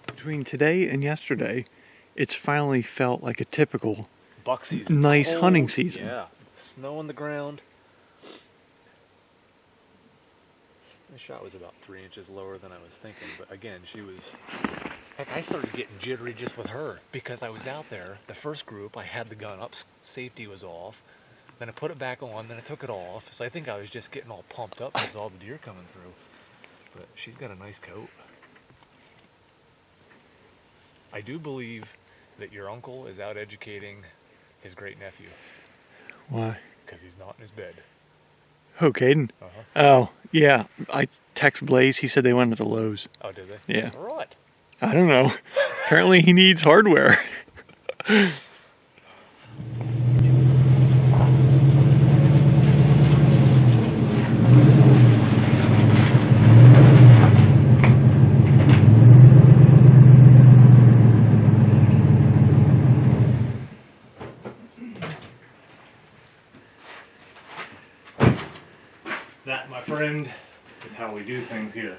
Between today and yesterday, it's finally felt like a typical Buck season. nice hunting season. Yeah. Snow on the ground. The shot was about 3 inches lower than I was thinking, but again, she was... Heck, I started getting jittery just with her because I was out there. The first group, I had the gun up, safety was off. Then I put it back on, then I took it off. So I think I was just getting all pumped up because all the deer coming through. But she's got a nice coat. I do believe that your uncle is out educating his great nephew Why? because he's not in his bed. Oh, Caden? Uh-huh. Oh, yeah. I text Blaze. He said they went to the Lowe's. Oh, did they? Yeah. Right. I don't know. Apparently he needs hardware. That, my friend, is how we do things here.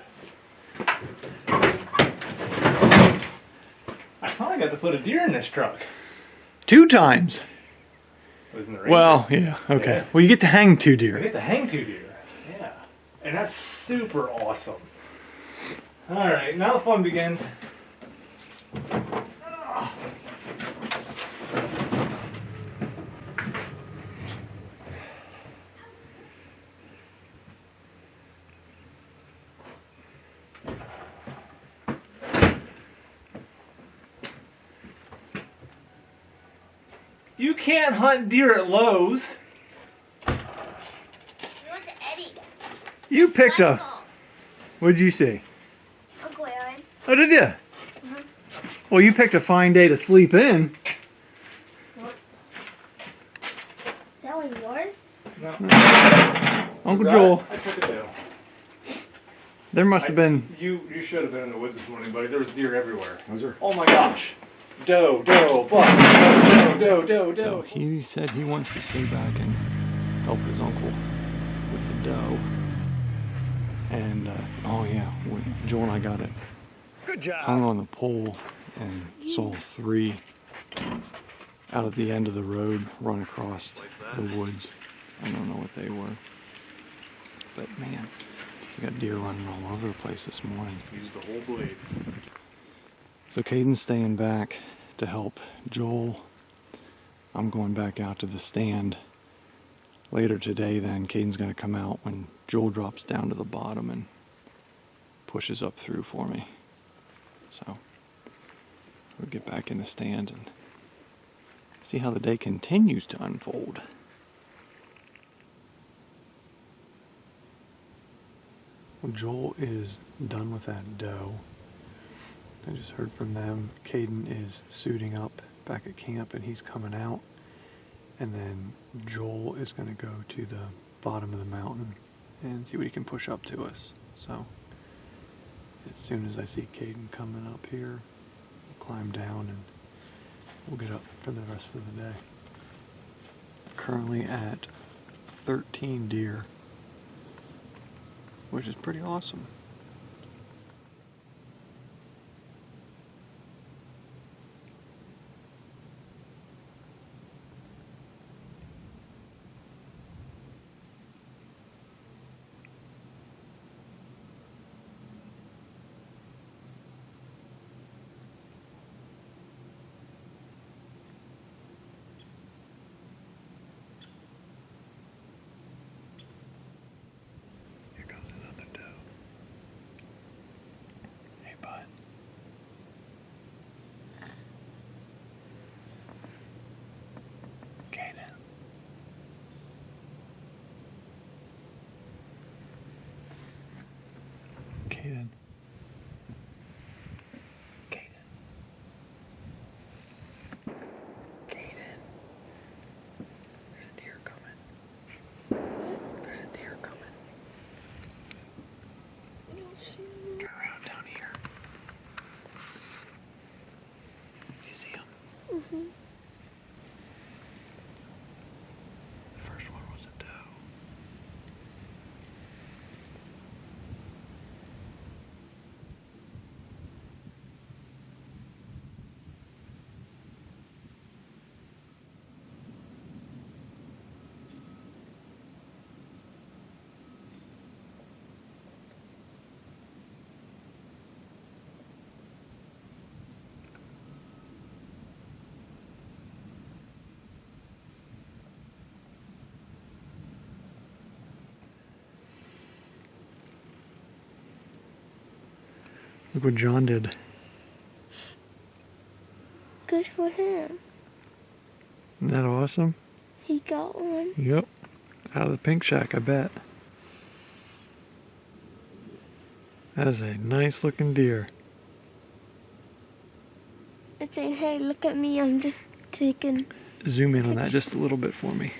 I finally got to put a deer in this truck. 2 times. Wasn't the rain? Well, yeah, okay. Yeah. Well, you get to hang 2 I deer. get to hang 2 deer. Yeah. And that's super awesome. Alright, now the fun begins. You can't hunt deer at Lowe's. We went to Eddie's. You picked a... Lysol. What did you see? Uncle Aaron. Oh, did you? Well, you picked a fine day to sleep in. Is that one yours? Uncle Joel, I took it down. there must have been... You should have been in the woods this morning, buddy. There was deer everywhere. Was there? Oh my gosh. Doe, buck, doe. So he said he wants to stay back and help his uncle with the doe. And, oh yeah, Joel and I got it. Good job. Hung on the pole and saw 3 out at the end of the road run across the woods. I don't know what they were. But man, we got deer running all over the place this morning. Use the whole blade. So Caden's staying back to help Joel. I'm going back out to the stand later today then. Caden's going to come out when Joel drops down to the bottom and pushes up through for me. So we'll get back in the stand and see how the day continues to unfold. Well, Joel is done with that doe. I just heard from them. Caden is suiting up back at camp and he's coming out. And then Joel is going to go to the bottom of the mountain and see what he can push up to us. So as soon as I see Caden coming up here, we'll climb down and we'll get up for the rest of the day. Currently at 13 deer, which is pretty awesome. Caden. Caden. Caden. There's a deer coming. There's a deer coming. Turn around down here. Do you see him? Mm-hmm. The first one was a doe. Look what John did. Good for him. Isn't that awesome? He got one. Yep. Out of the pink shack, I bet. That is a nice looking deer. It's saying, hey, look at me, I'm just taking... Zoom in on that just a little bit for me.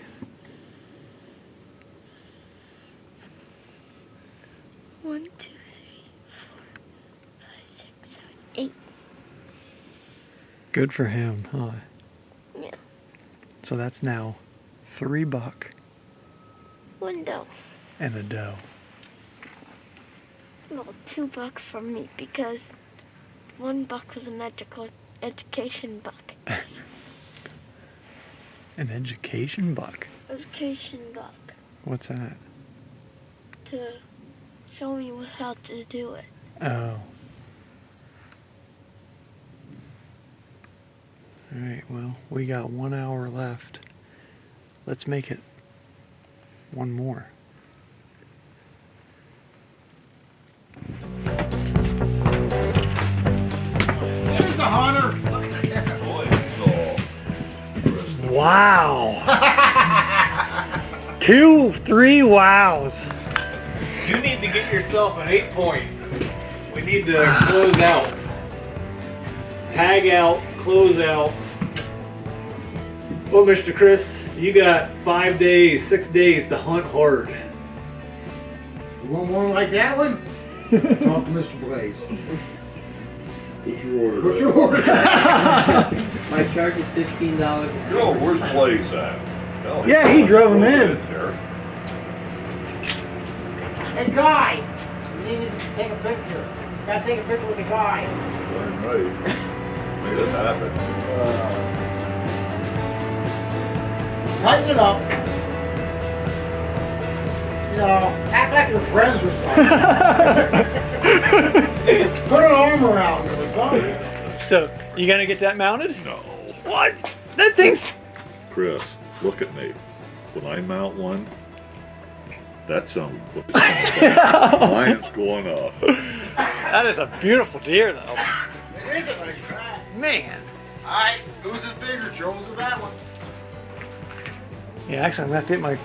One, two, 8. Good for him, huh? Yeah. So that's now 3 buck One doe. and a doe. Well, 2 bucks from me because 1 buck was an education buck. An education buck? Education buck. What's that? To show me how to do it. Oh. Alright, well, we got 1 hour left. Let's make it one more. There's the hunter. Wow! 2, 3 wows. You need to get yourself an 8-point. We need to close out. Tag out, close out. Well, Mr. Chris, you got 5 days, 6 days to hunt hard. You want one like that one? Talk to Mr. Blaze. What's your order? What's your order? My charge is $15. Yo, where's Blaze at? Hell, Yeah, he drove him in. there. Hey, guy! You need to take a picture. Gotta take a picture with the guy. Darn right. Made it happen. Tighten it up. You know, act like you're friends with somebody. Put an arm around him or something. So, you gonna get that mounted? No. What? That thing's... Chris, look at me. When I mount one, that son of a bitch. Mine's going up. That is a beautiful deer, though. It is a nice track. Man. Alright, whose is bigger, Joel's or that one? Yeah, actually, I'm gonna have to get my...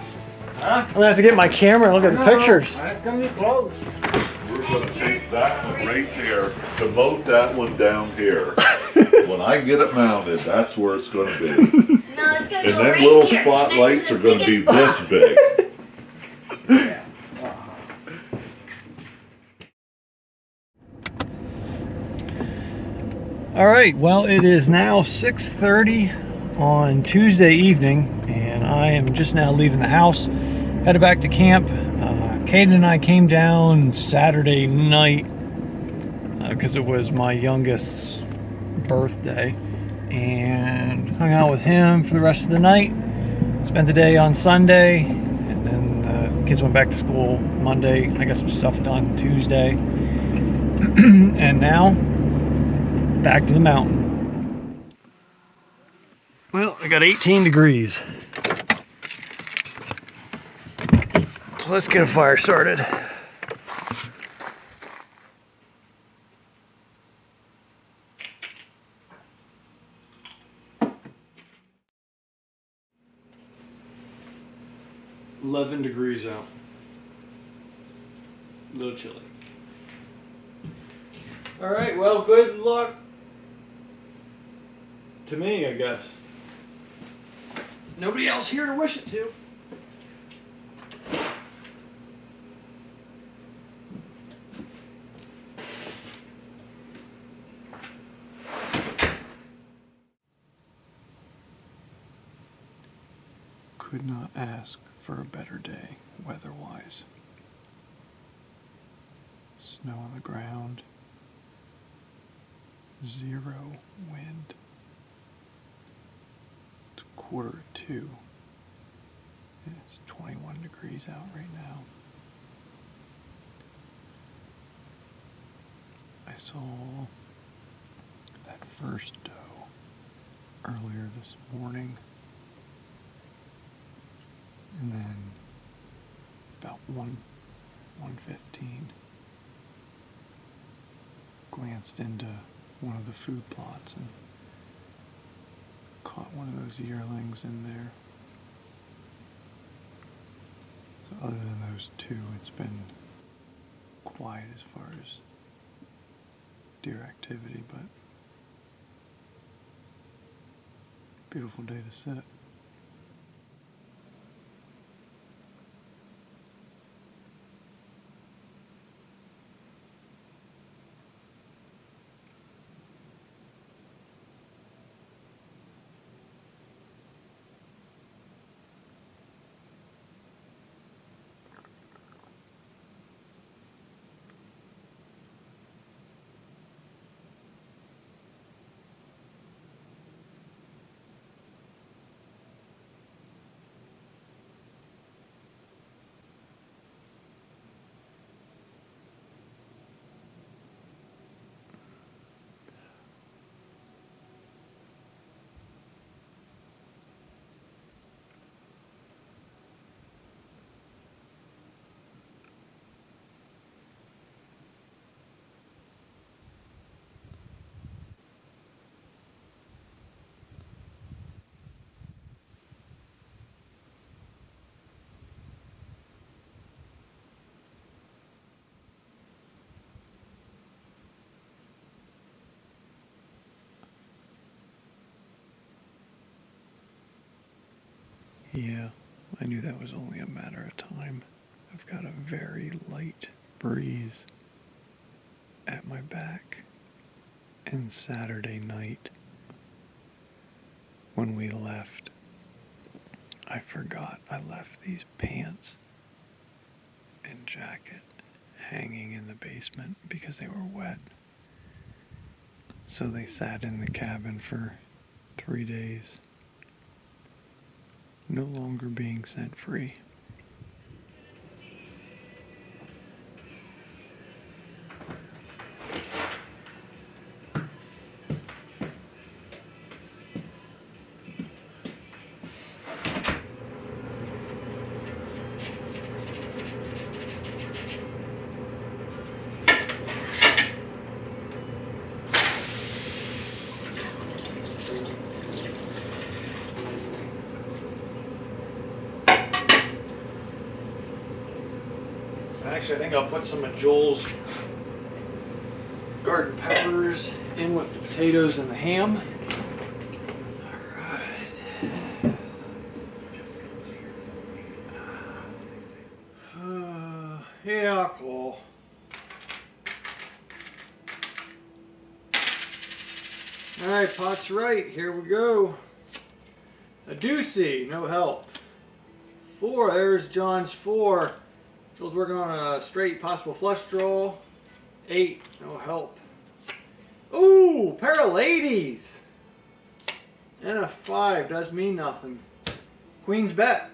Huh? I'm gonna have to get my camera and look at the pictures. That's gonna be close. Where's gonna take that one right there to moat that one down here. When I get it mounted, that's where it's gonna be. No, it's gonna And go them right little here, spotlights next are to the gonna be biggest this big. All right, well, it is now 6:30 on Tuesday evening, and I am just now leaving the house, headed back to camp. Caden and I came down Saturday night because it was my youngest's birthday, and hung out with him for the rest of the night. Spent the day on Sunday, and then the kids went back to school Monday. I got some stuff done Tuesday, and now back to the mountain. Well, I got 18 degrees. So let's get a fire started. $11 out. A little chilly. All right, well, good luck to me, I guess. Nobody else here to wish it to. Could not ask for a better day, weather-wise. Snow on the ground. 0 wind. It's 1:45. And it's 21 degrees out right now. I saw that first doe earlier this morning. And then about 1:15, glanced into one of the food plots and caught one of those yearlings in there. So other than those two, it's been quiet as far as deer activity, but beautiful day to sit. Yeah, I knew that was only a matter of time. I've got a very light breeze at my back. And Saturday night, when we left, I forgot I left these pants and jacket hanging in the basement because they were wet. So they sat in the cabin for 3 days. No longer being scent free. Actually, I think I'll put some of Joel's garden peppers in with the potatoes and the ham. Alright. Yeah, cool. Alright, pot's right. Here we go. A doozy, no help. 4, there's John's 4. Joel's working on a straight possible flush draw. 8, no help. Ooh, pair of ladies. And a 5 does mean nothing. Queen's bet.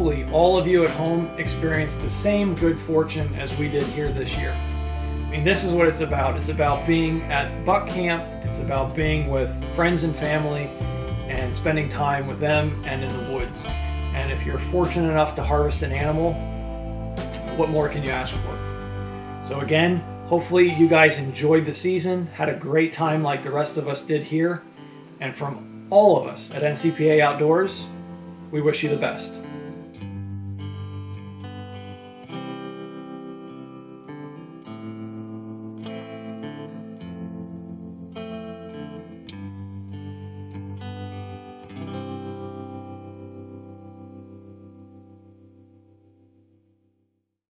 hopefully all of you at home experienced the same good fortune as we did here this year. I mean, this is what it's about. It's about being at buck camp. It's about being with friends and family and spending time with them and in the woods. And if you're fortunate enough to harvest an animal, what more can you ask for? So again, hopefully you guys enjoyed the season, had a great time like the rest of us did here. And from all of us at NCPA Outdoors, we wish you the best.